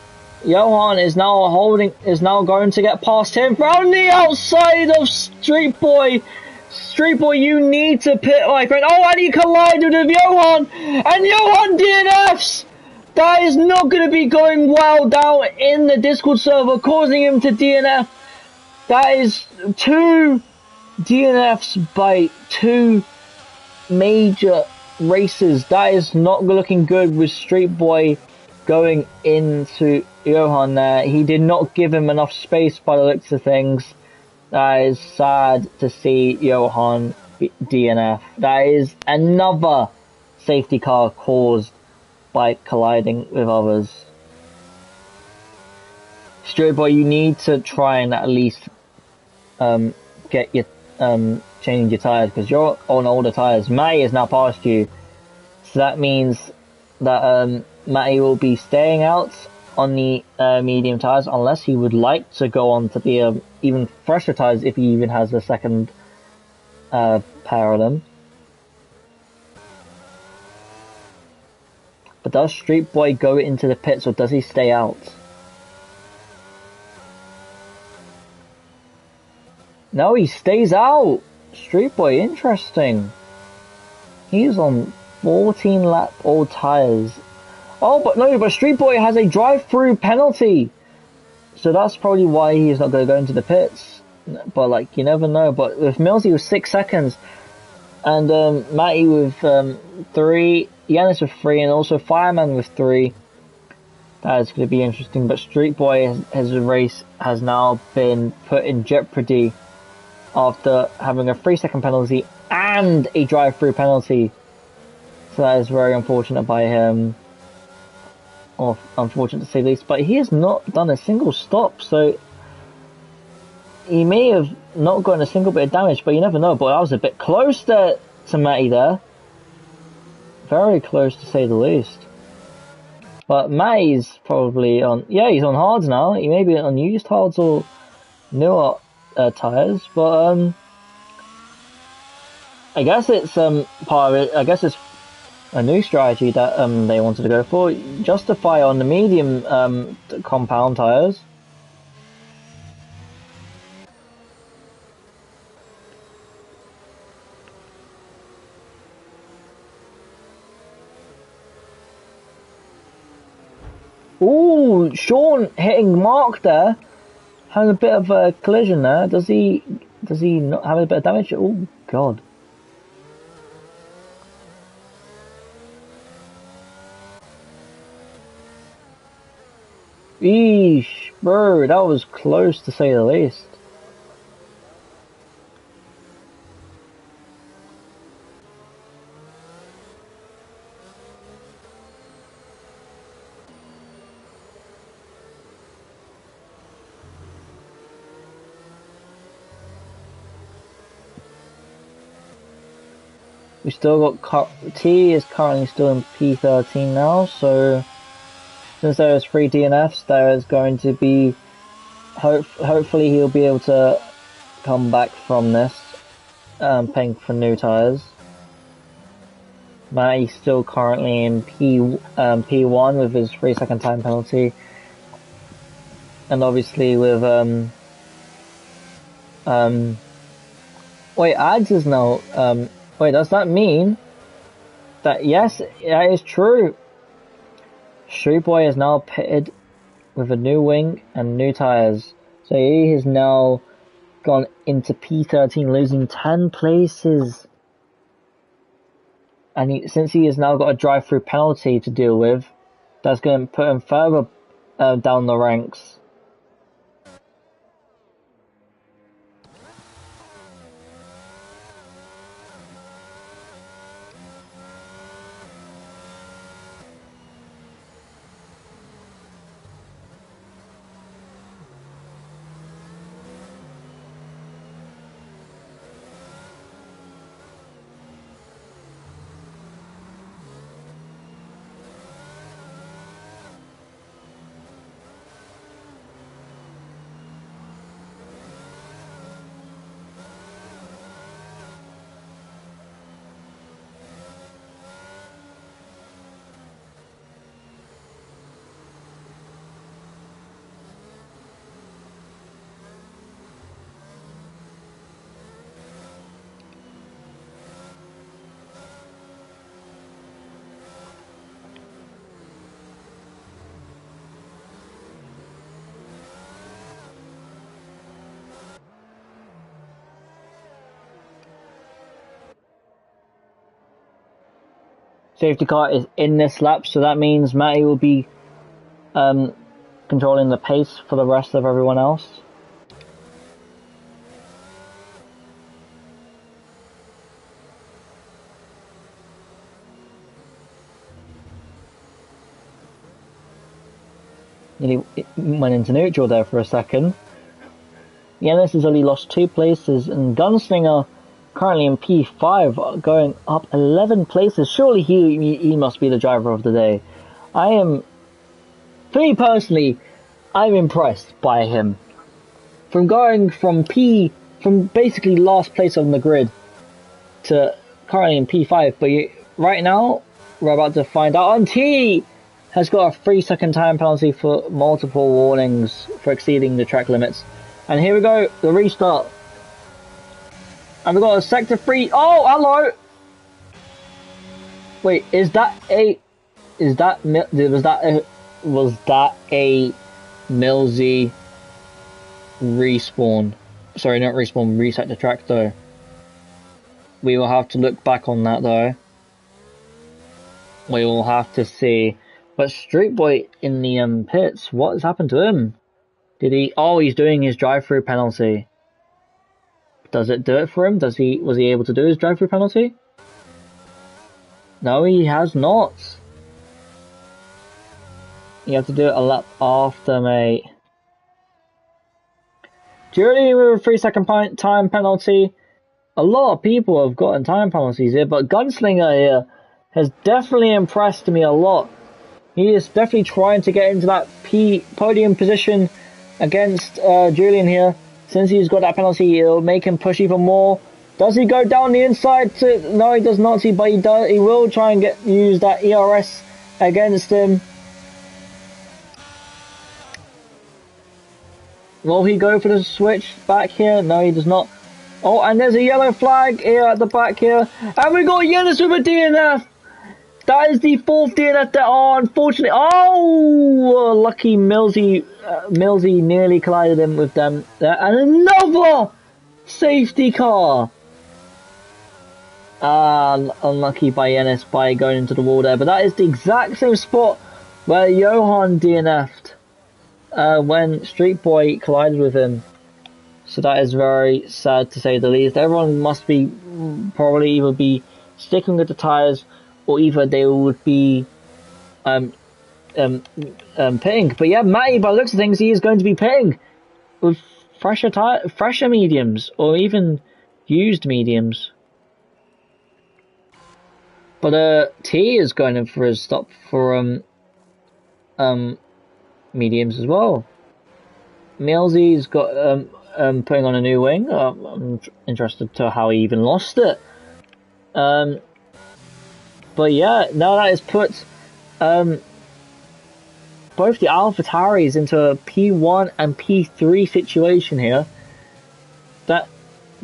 Johan is now going to get past him round the outside of Street Boy. Street Boy, you need to pit, my friend. Oh, and he collided with Johan, and Johan DNFs. That is not going to be going well down in the Discord server, causing him to DNF. That is 2 DNFs by 2 major races. That is not looking good with Street Boy going into Johan there. He did not give him enough space by the looks of things. That is sad to see Johan DNF. That is another safety car caused by colliding with others. Street Boy, you need to try and at least get your changing your tires, because you're on older tires. Matty is now past you, so that means that Matty will be staying out on the medium tires unless he would like to go on to the even fresher tires if he even has a second pair of them. But does Street Boy go into the pits or does he stay out? No, he stays out. Street Boy, interesting. He's on 14 lap old tires. Oh, but Street Boy has a drive-through penalty. So that's probably why he's not going to go into the pits. But, like, you never know. But with Millsy with 6 seconds, and Matty with 3, Yanis with 3, and also Fireman with 3, that is going to be interesting. But Street Boy, his race has now been put in jeopardy after having a 3-second penalty and a drive-through penalty. So that is very unfortunate by him. Or unfortunate to say the least, but he has not done a single stop, so he may have not gotten a single bit of damage, but you never know. But I was a bit close to Matty there. Very close to say the least. But Matty's probably on, yeah, he's on hards now. He may be on used hards or newer tires, but I guess it's part of it. I guess it's a new strategy that they wanted to go for. Justify on the medium compound tires. Ooh, Sean hitting Mark there. Having a bit of a collision there. Does he not have a bit of damage? Oh god. Eesh, bro, that was close to say the least. We still got T is currently still in P13 now, so since there is 3 DNFs, there is going to be hopefully he'll be able to come back from this, paying for new tires. Matty's still currently in P1 with his 3-second time penalty, and obviously with wait, Ads is now wait, does that mean that yes, that is true? Street Boy is now pitted with a new wing and new tires, so he has now gone into P13, losing 10 places. And since he has now got a drive-through penalty to deal with, that's going to put him further down the ranks. Safety car is in this lap, so that means Matty will be controlling the pace for the rest of everyone else. Nearly went into neutral there for a second. Yanis has only lost 2 places, and Gunslinger currently in P5, going up 11 places. Surely he must be the driver of the day. For me personally, I'm impressed by him. From going from basically last place on the grid to currently in P5, but right now, we're about to find out, and T has got a 3-second time penalty for multiple warnings for exceeding the track limits. And here we go, the restart. And we've got a sector 3. Oh, hello! Wait, was that a Millsy respawn? Sorry, not respawn, reset the track though. We will have to look back on that though. We will have to see. But Street Boy in the pits, what has happened to him? Oh, he's doing his drive-through penalty. Does it do it for him? Was he able to do his drive-through penalty? No, he has not. You have to do it a lap after, mate. Julie with a 3-second time penalty. A lot of people have gotten time penalties here, but Gunslinger here has definitely impressed me a lot. He is definitely trying to get into that podium position against Julian here. Since he's got that penalty, it'll make him push even more. Does he go down the inside? No, he does not. But he does. He will try and use that ERS against him. Will he go for the switch back here? No, he does not. Oh, and there's a yellow flag here at the back here. And we got Yanis with a DNF. That is the 4th DNF that, unfortunately, lucky Millsy nearly collided him with them there. And another safety car. Unlucky by Yanis by going into the wall there. But that is the exact same spot where Johan DNF'd when Street Boy collided with him. So that is very sad to say the least. Everyone must be probably either be sticking with the tyres, or either they would be pitting. But yeah, Matty, by the looks of things, he is going to be pitting with fresher mediums, or even used mediums. But T is going in for his stop for mediums as well. Millsy's got putting on a new wing. I'm interested to how he even lost it. But yeah, now that has put both the AlphaTauris into a P1 and P3 situation here. That,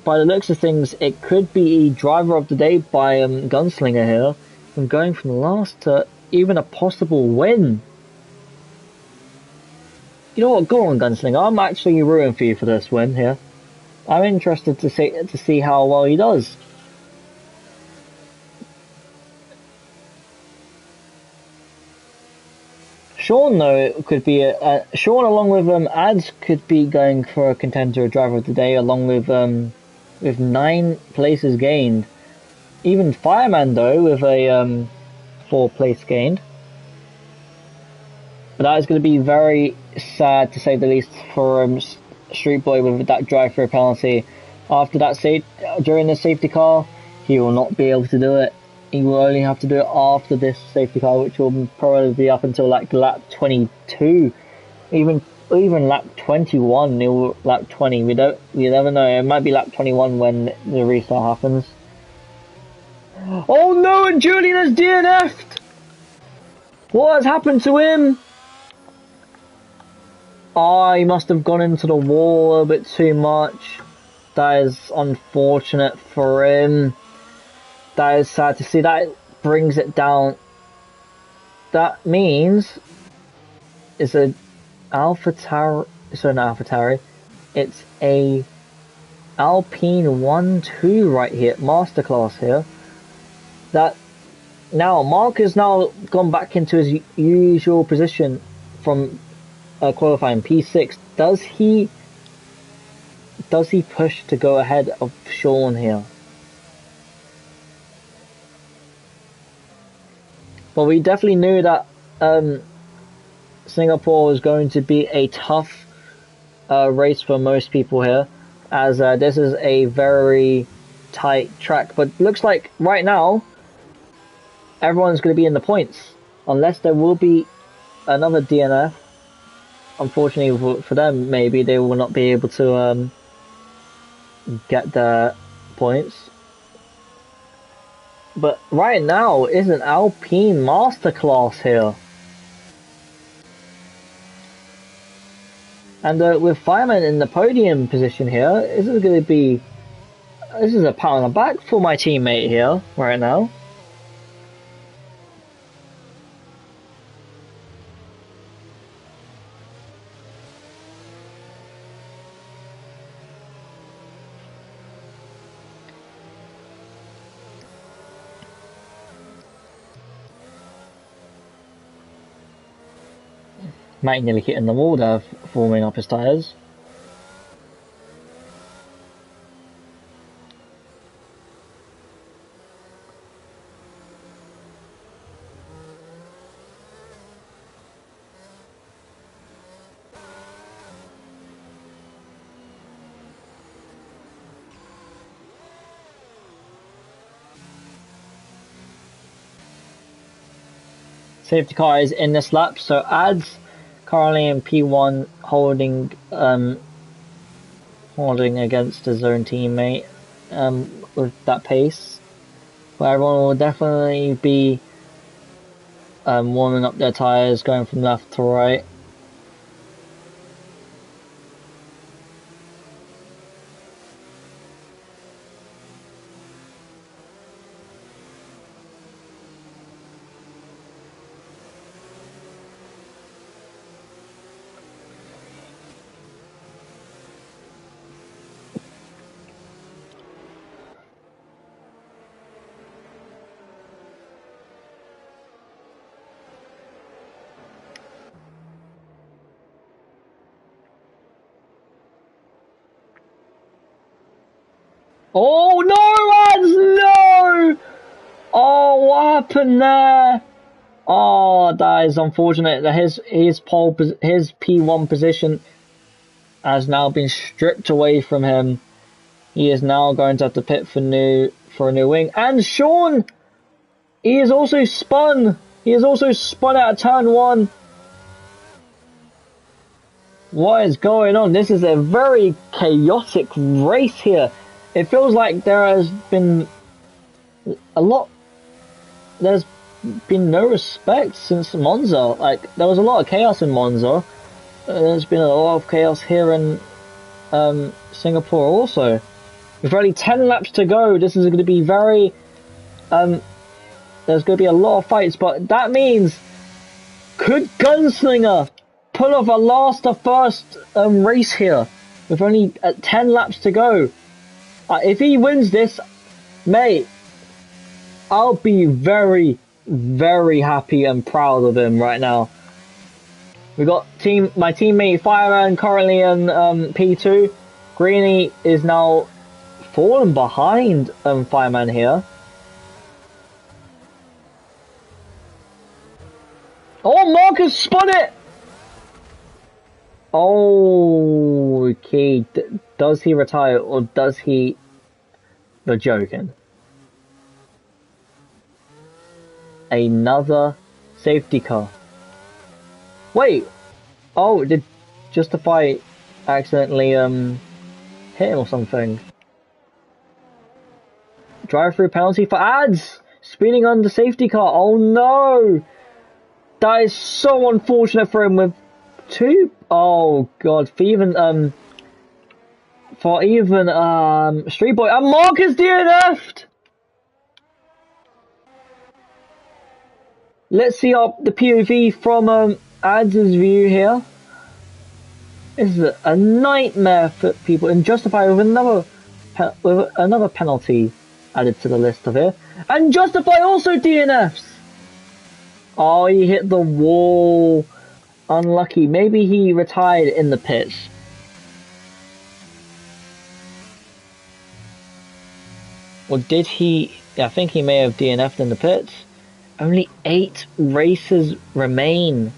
by the looks of things, it could be driver of the day by Gunslinger here, from going from last to even a possible win. You know what? Go on, Gunslinger. I'm actually rooting for you for this win here. I'm interested to see how well he does. Sean, though, could be Sean along with Ads could be going for a contender driver of the day, along with 9 places gained. Even Fireman, though, with a 4 place gained. But that is going to be very sad, to say the least, for Street Boy with that drive-through penalty. After that, during the safety car, he will not be able to do it. He will only have to do it after this safety car, which will probably be up until like lap 22, even lap 21. Lap 20. We never know. It might be lap 21 when the restart happens. Oh no! And Julian has DNF'd. What has happened to him? Oh, he must have gone into the wall a little bit too much. That is unfortunate for him. That is sad to see. That brings it down. That means it's an AlphaTauri. It's an AlphaTauri. It's a Alpine 1-2 right here, masterclass here. That now Mark has now gone back into his usual position from qualifying P6. Does he push to go ahead of Sean here? Well, we definitely knew that Singapore was going to be a tough race for most people here, as this is a very tight track. But looks like right now everyone's going to be in the points, unless there will be another DNF. Unfortunately for them, maybe they will not be able to get the points. But right now is an Alpine masterclass here. And with Fireman in the podium position here, this is a pat on the back for my teammate here right now. Mate nearly hitting the wall there, forming up his tyres. Safety car is in this lap, so Ads currently in P1 holding against his own teammate with that pace. But everyone will definitely be warming up their tyres, going from left to right. Oh no, Ads, no! Oh, what happened there? Oh, that is unfortunate. His P1 position has now been stripped away from him. He is now going to have to pit for a new wing. And Sean, He is also spun. He is also spun out of turn 1. What is going on? This is a very chaotic race here. It feels like there has been a lot. There's been no respect since Monza. Like, there was a lot of chaos in Monza. There's been a lot of chaos here in Singapore also. With only 10 laps to go, this is going to be very... there's going to be a lot of fights, but that means... Could Gunslinger pull off a last to first race here? With only 10 laps to go. If he wins this, mate, I'll be very, very happy and proud of him right now. We got my teammate Fireman currently in P2. Greeny is now fallen behind Fireman here. Oh, Marcus spun it! Oh, okay. Does he retire or does he... You're joking. Another safety car. Wait! Oh, did Justify accidentally hit him or something? Drive-through penalty for ads! Speeding on the safety car. Oh no! That is so unfortunate for him with 2. Oh god, for even Street Boy and Marcus DNF'd! Let's see the POV from Ads' view here. This is a nightmare for people, and Justify with another penalty added to the list of here. And Justify also DNFs! Oh, he hit the wall. Unlucky. Maybe he retired in the pits. Or did he... I think he may have DNF'd in the pits. Only 8 races remain.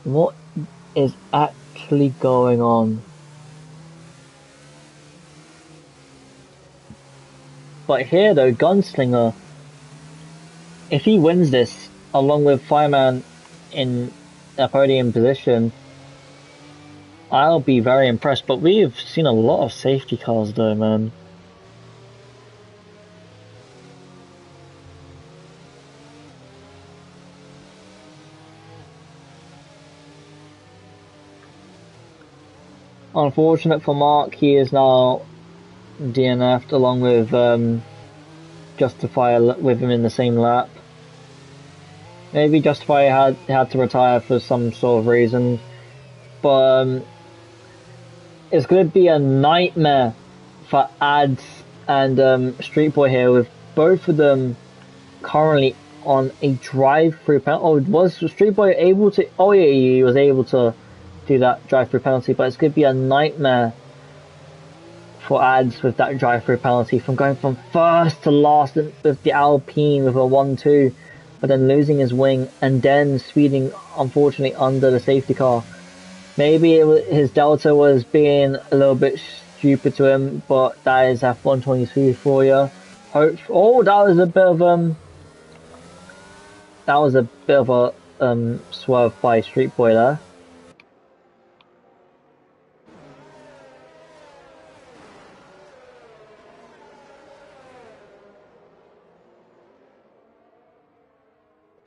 What is actually going on? But here though, Gunslinger, if he wins this, along with Fireman in a podium position, I'll be very impressed. But we've seen a lot of safety cars though, man. Unfortunate for Mark, he is now DNF'd along with Justify with him in the same lap. Maybe Justify had to retire for some sort of reason, but it's going to be a nightmare for Ads and Street Boy here, with both of them currently on a drive-through penalty. Oh, was Street Boy able to? Oh yeah, he was able to do that drive-through penalty, but it's going to be a nightmare for Ads with that drive-through penalty, from going from first to last with the Alpine with a 1-2, but then losing his wing and then speeding unfortunately under the safety car. Maybe his Delta was being a little bit stupid to him, but that is F122 for you. Oh, that was a bit of a swerve by Street Boy there.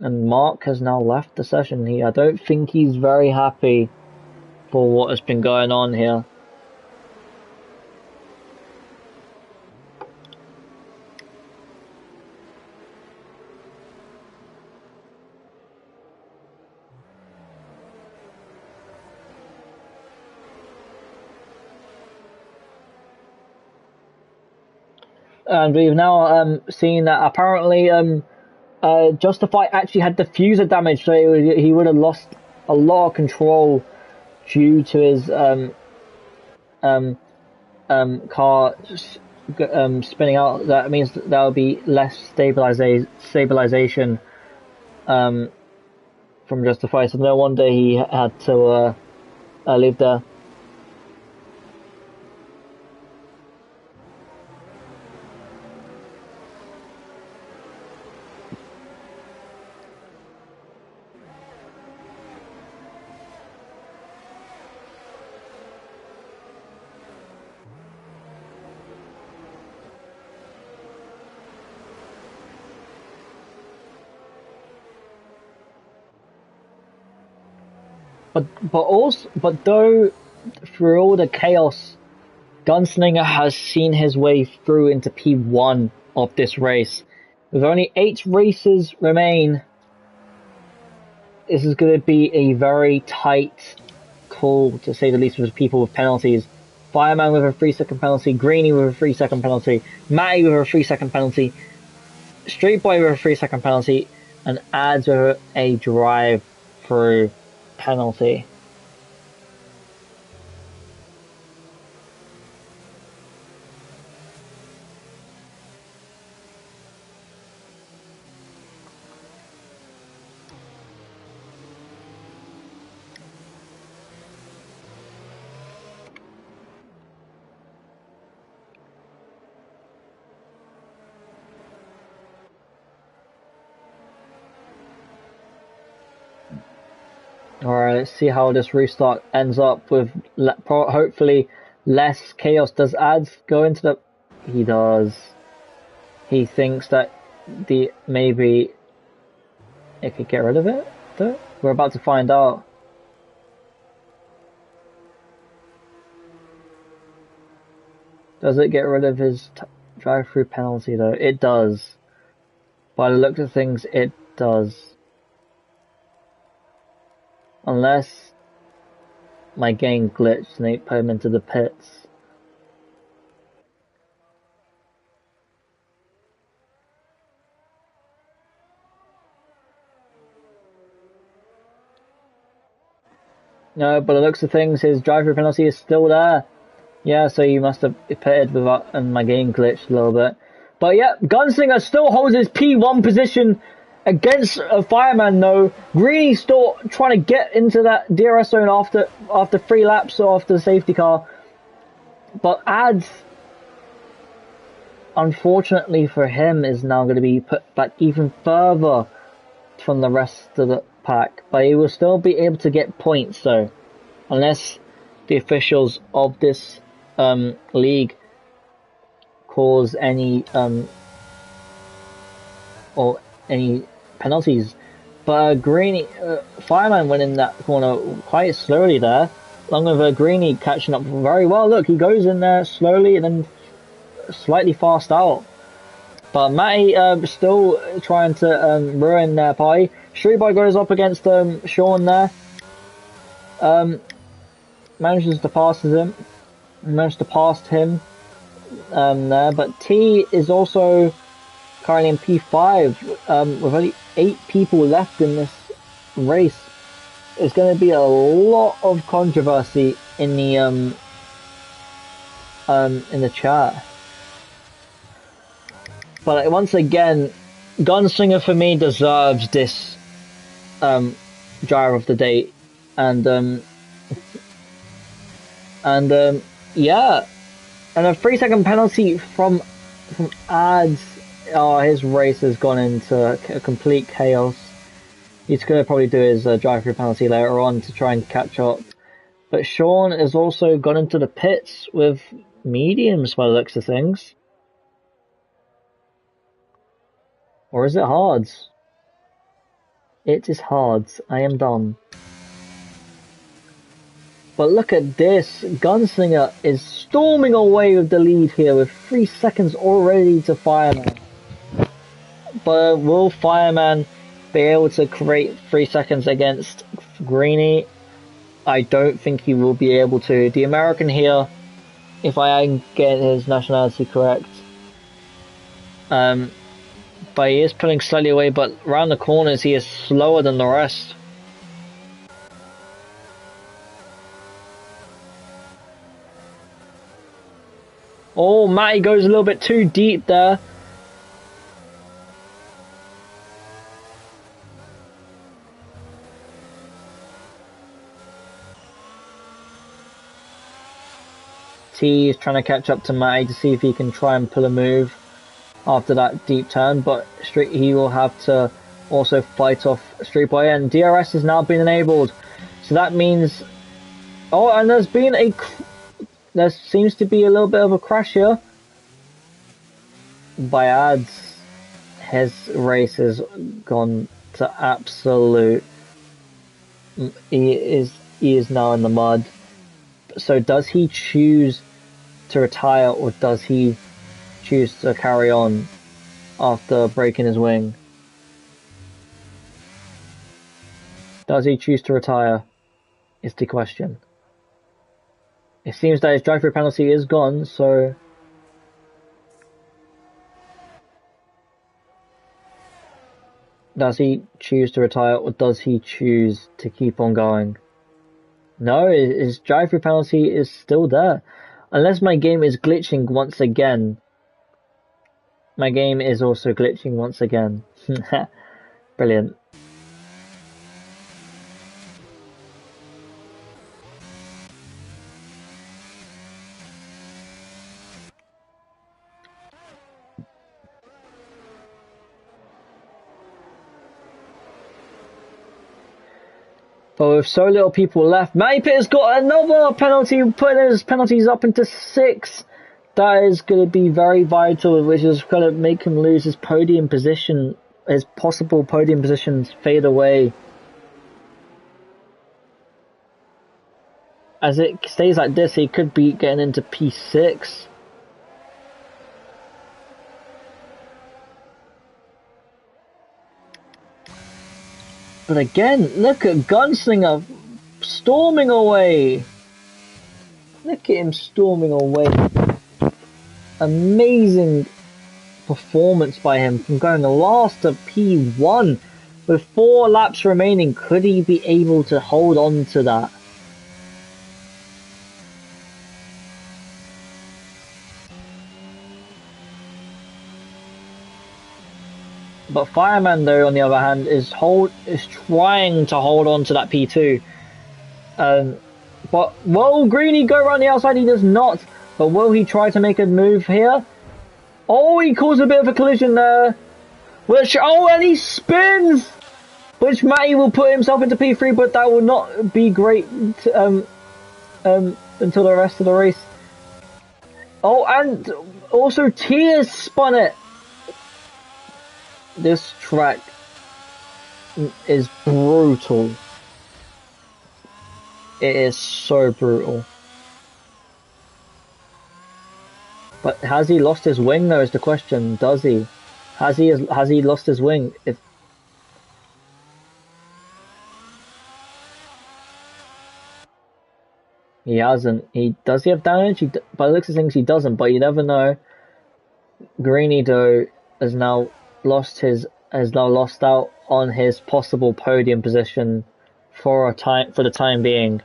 And Mark has now left the session here. I don't think he's very happy for what has been going on here. And we've now seen that apparently Justify actually had diffuser damage, so he would have lost a lot of control due to his car spinning out. That means that there will be less stabilization from Justify, so no wonder he had to leave there. but though through all the chaos, Gunslinger has seen his way through into P1 of this race. With only 8 races remain, this is going to be a very tight call, to say the least, with people with penalties. Fireman with a 3-second penalty, Greeny with a 3-second penalty, Matty with a 3-second penalty, Street Boy with a 3-second penalty, and Ads with a drive-through penalty. Alright, let's see how this restart ends up with hopefully less chaos. Does Ads go into the... He does. He thinks that maybe it could get rid of it, though? We're about to find out. Does it get rid of his drive-through penalty, though? It does. By the looks of things, it does. Unless my game glitched and it put him into the pits. No, but the looks of things, his drive-through penalty is still there. Yeah, so you must have pitted without, and my game glitched a little bit. But yeah, Gunslinger still holds his P1 position against a Fireman though. Greeny's still trying to get into that DRS zone after 3 laps or after the safety car. But Ads, unfortunately for him, is now going to be put back even further from the rest of the pack. But he will still be able to get points though, unless the officials of this league cause any or any penalties. But Greeny, Fireman went in that corner quite slowly there, along with Greeny catching up very well. Look, he goes in there slowly and then slightly fast out. But Matty still trying to ruin their party. Street Boy goes up against Sean there. Manages to pass him. Managed to pass him there. But T is also currently in P5 with only 8 people left in this race. It's going to be a lot of controversy in the chat. But once again, Gunslinger for me deserves this driver of the day, and yeah, and a 3-second penalty from Ads. Oh, his race has gone into a complete chaos. He's going to probably do his drive-through penalty later on to try and catch up. But Sean has also gone into the pits with mediums by the looks of things. Or is it hards? It is hards. I am done. But look at this. Gunslinger is storming away with the lead here with 3 seconds already to Fireman. But will Fireman be able to create 3 seconds against Greeny? I don't think he will be able to. The American here, if I get his nationality correct, but he is pulling slightly away, but around the corners he is slower than the rest. Oh, Matty goes a little bit too deep there. T is trying to catch up to Matty to see if he can try and pull a move after that deep turn, but he will have to also fight off Street Boy, and DRS has now been enabled. So that means... Oh, and there seems to be a little bit of a crash here. By Ads, his race has gone to absolute he is now in the mud. So does he choose to retire, or does he choose to carry on after breaking his wing? Does he choose to retire? Is the question. It seems that his drive-through penalty is gone, so does he choose to retire, or does he choose to keep on going? No, his drive-through penalty is still there. Unless my game is glitching once again. My game is also glitching once again. Brilliant. But with so little people left, Matty Pitt's got another penalty, putting his penalties up into 6. That is going to be very vital, which is going to make him lose his podium position. His possible podium positions fade away. As it stays like this, he could be getting into P6. But again, look at Gunslinger storming away. Look at him storming away. Amazing performance by him from going last to P1 with 4 laps remaining. Could he be able to hold on to that? But Fireman, though, on the other hand, is trying to hold on to that P2. But will Greeny go around the outside? He does not. But will he try to make a move here? Oh, he caused a bit of a collision there. And he spins! Which Matty will put himself into P3, but that will not be great until the rest of the race. Oh, and also Tears spun it. This track is brutal. It is so brutal. But has he lost his wing though is the question. Does he? Has he lost his wing? He hasn't. Does he have damage? By the looks of things he doesn't, but you never know. Greeny though has now lost out on his possible podium position for the time being.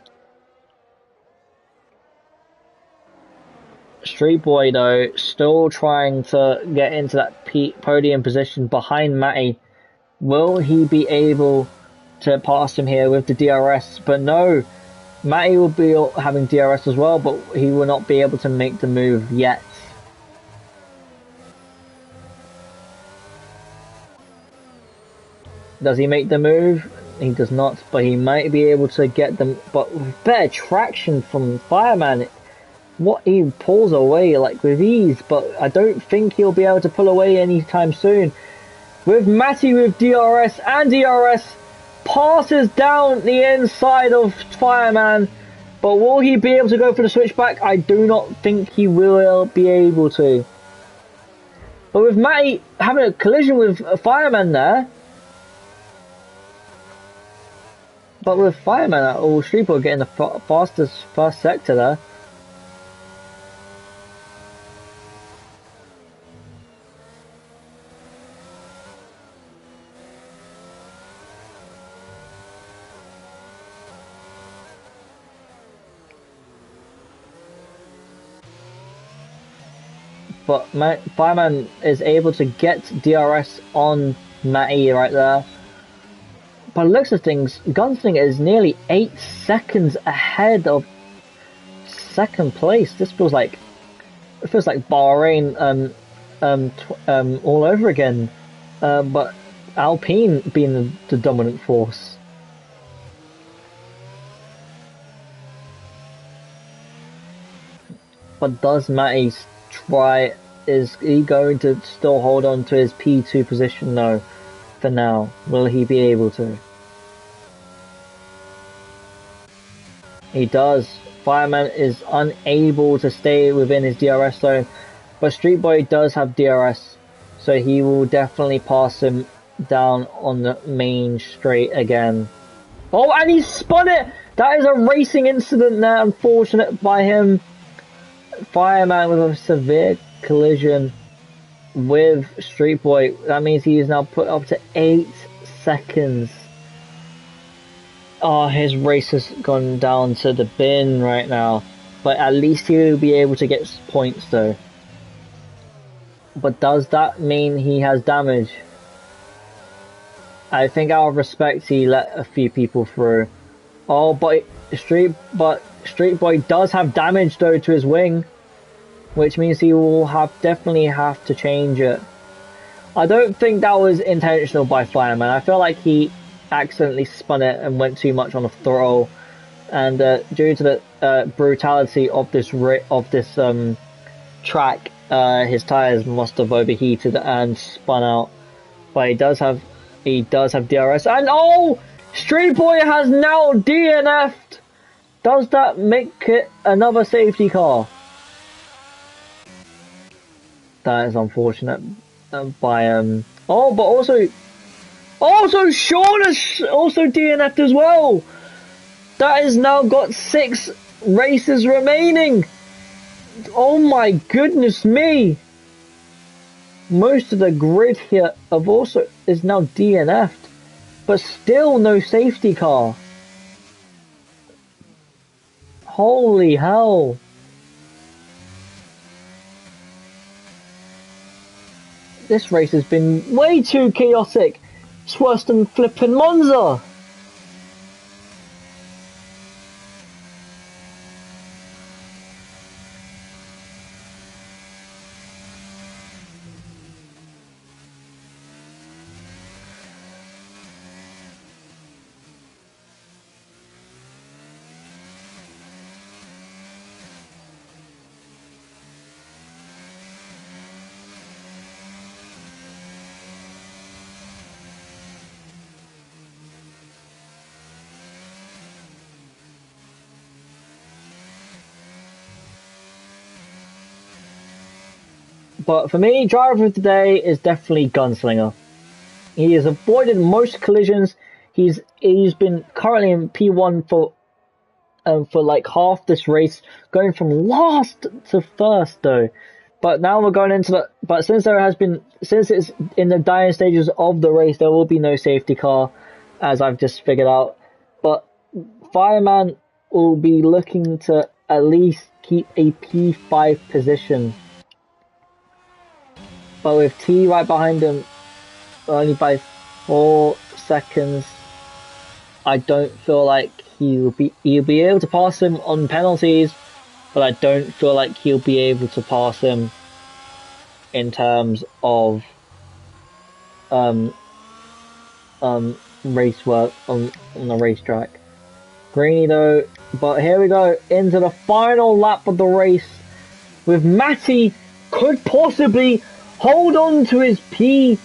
Street Boy though still trying to get into that podium position behind Matty. Will he be able to pass him here with the DRS? But no, Matty will be having DRS as well, but he will not be able to make the move yet. Does he make the move? He does not, but he might be able to get them. But with better traction from Fireman, he pulls away like with ease, but I don't think he'll be able to pull away anytime soon. With Matty with DRS, and DRS passes down the inside of Fireman, but will he be able to go for the switchback? I do not think he will be able to. But with Matty having a collision with a Fireman there, but with Fireman, Street Boy getting the fastest first sector there. But Fireman is able to get DRS on Matty right there. By the looks of things, Gunslinger is nearly 8 seconds ahead of second place. This feels like Bahrain all over again. But Alpine being the dominant force. But does Matty try? Is he going to still hold on to his P2 position? No. For now, will he be able to? He does. Fireman is unable to stay within his DRS zone, but Street Boy does have DRS, so he will definitely pass him down on the main straight again. Oh, and he spun it! That is a racing incident there, unfortunate by him. Fireman with a severe collision with Street Boy. That means he is now put up to 8 seconds. Oh, his race has gone down to the bin right now. But at least he'll be able to get points though. But does that mean he has damage? I think out of respect he let a few people through. Oh, but Street Boy does have damage though to his wing, which means he will definitely have to change it. I don't think that was intentional by Fireman. I feel like he accidentally spun it and went too much on the throttle, and due to the brutality of this track, his tires must have overheated and spun out. But he does have DRS, and oh, Street Boy has now DNF'd. Does that make it another safety car? That is unfortunate. By oh, but also Sean has also DNF'd as well. That has now got 6 races remaining. Oh my goodness me! Most of the grid here is now DNF'd, but still no safety car. Holy hell! This race has been way too chaotic. It's worse than flipping Monza. But for me, driver of the day is definitely Gunslinger. He has avoided most collisions. He's been currently in P1 for like half this race, going from last to first though. But now we're going into since it's in the dying stages of the race, there will be no safety car, as I've just figured out. But Fireman will be looking to at least keep a P5 position. But with T right behind him, only by 4 seconds, I don't feel like he'll be able to pass him on penalties, but I don't feel like he'll be able to pass him in terms of race work on the racetrack. Greeny though, but here we go into the final lap of the race, with Matty could possibly hold on to his P2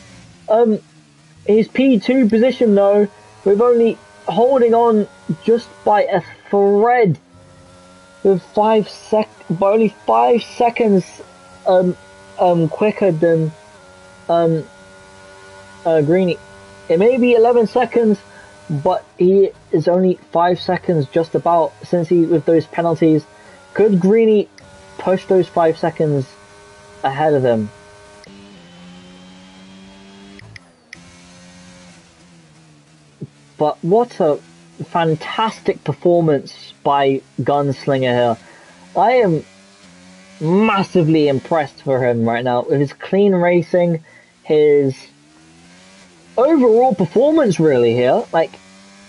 position though, with only holding on just by a thread, with only 5 seconds quicker than Greeny. It may be 11 seconds, but he is only 5 seconds just about, since with those penalties. Could Greeny push those 5 seconds ahead of him? But what a fantastic performance by Gunslinger here. I am massively impressed for him right now with his clean racing, his overall performance really here. Like,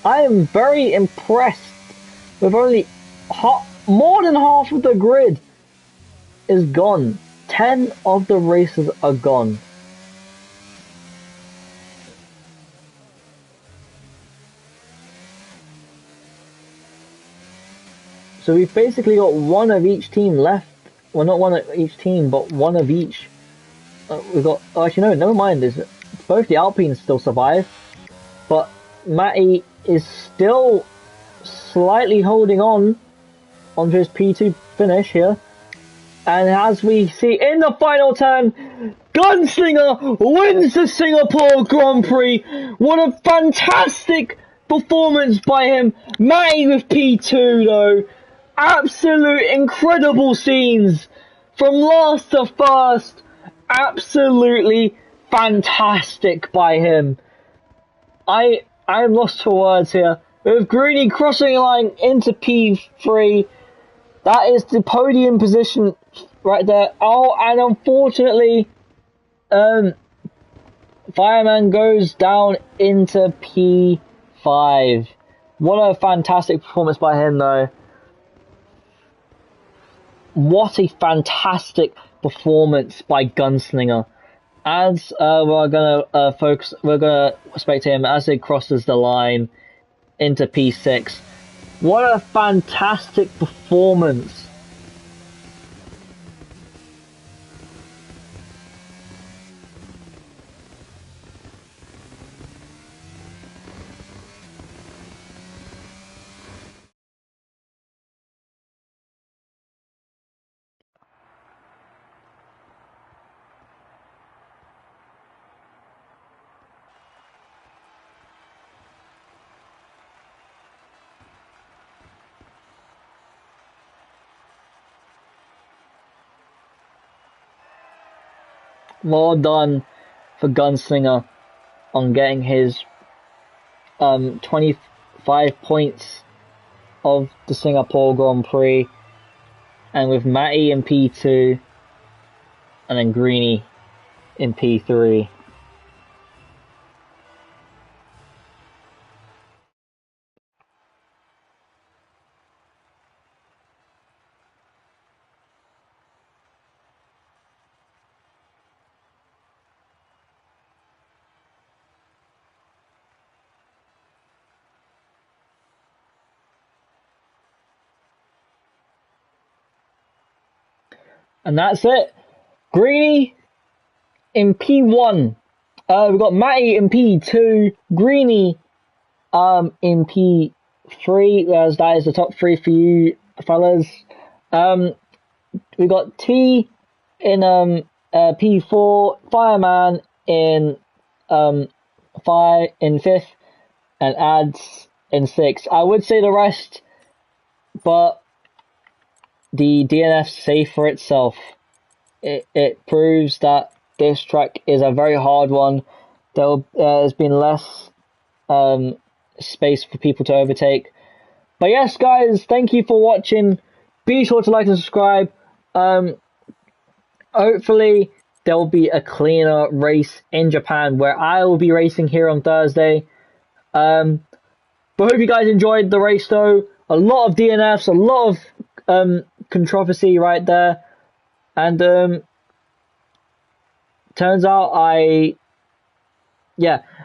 I am very impressed with only more than half of the grid is gone. 10 of the races are gone. So we've basically got one of each team left. Well, not one of each team, but one of each. We've got. Oh, actually, no, never mind. Both the Alpines still survive, but Matty is still slightly holding on onto his P2 finish here. And as we see in the final turn, Gunslinger wins the Singapore Grand Prix. What a fantastic performance by him. Matty with P2 though. Absolute incredible scenes from last to first. Absolutely fantastic by him. I'm lost for words here. With Greeny crossing the line into P3. That is the podium position right there. Oh, and unfortunately, Fireman goes down into P5. What a fantastic performance by him, though. What a fantastic performance by Gunslinger. As we're gonna spectate him as he crosses the line into P6. What a fantastic performance. Well done for Gunslinger on getting his 25 points of the Singapore Grand Prix, and with Matty in P2 and then Greeny in P3. And that's it. Greeny in P1. We've got Matty in P2, Greeny in P3, as that is the top three for you fellas. We got T in P4, Fireman in fifth, and Ads in sixth. I would say the rest, but the DNF say for itself. It proves that this track is a very hard one. There's been less space for people to overtake. But yes, guys, thank you for watching. Be sure to like and subscribe. Hopefully, there will be a cleaner race in Japan where I will be racing here on Thursday. But hope you guys enjoyed the race though. A lot of DNFs, a lot of controversy right there. And turns out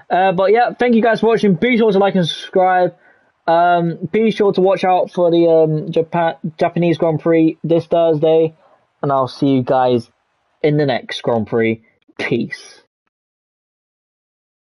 but yeah, thank you guys for watching. Be sure to like and subscribe. Be sure to watch out for the Japanese Grand Prix this Thursday, and I'll see you guys in the next Grand Prix. Peace.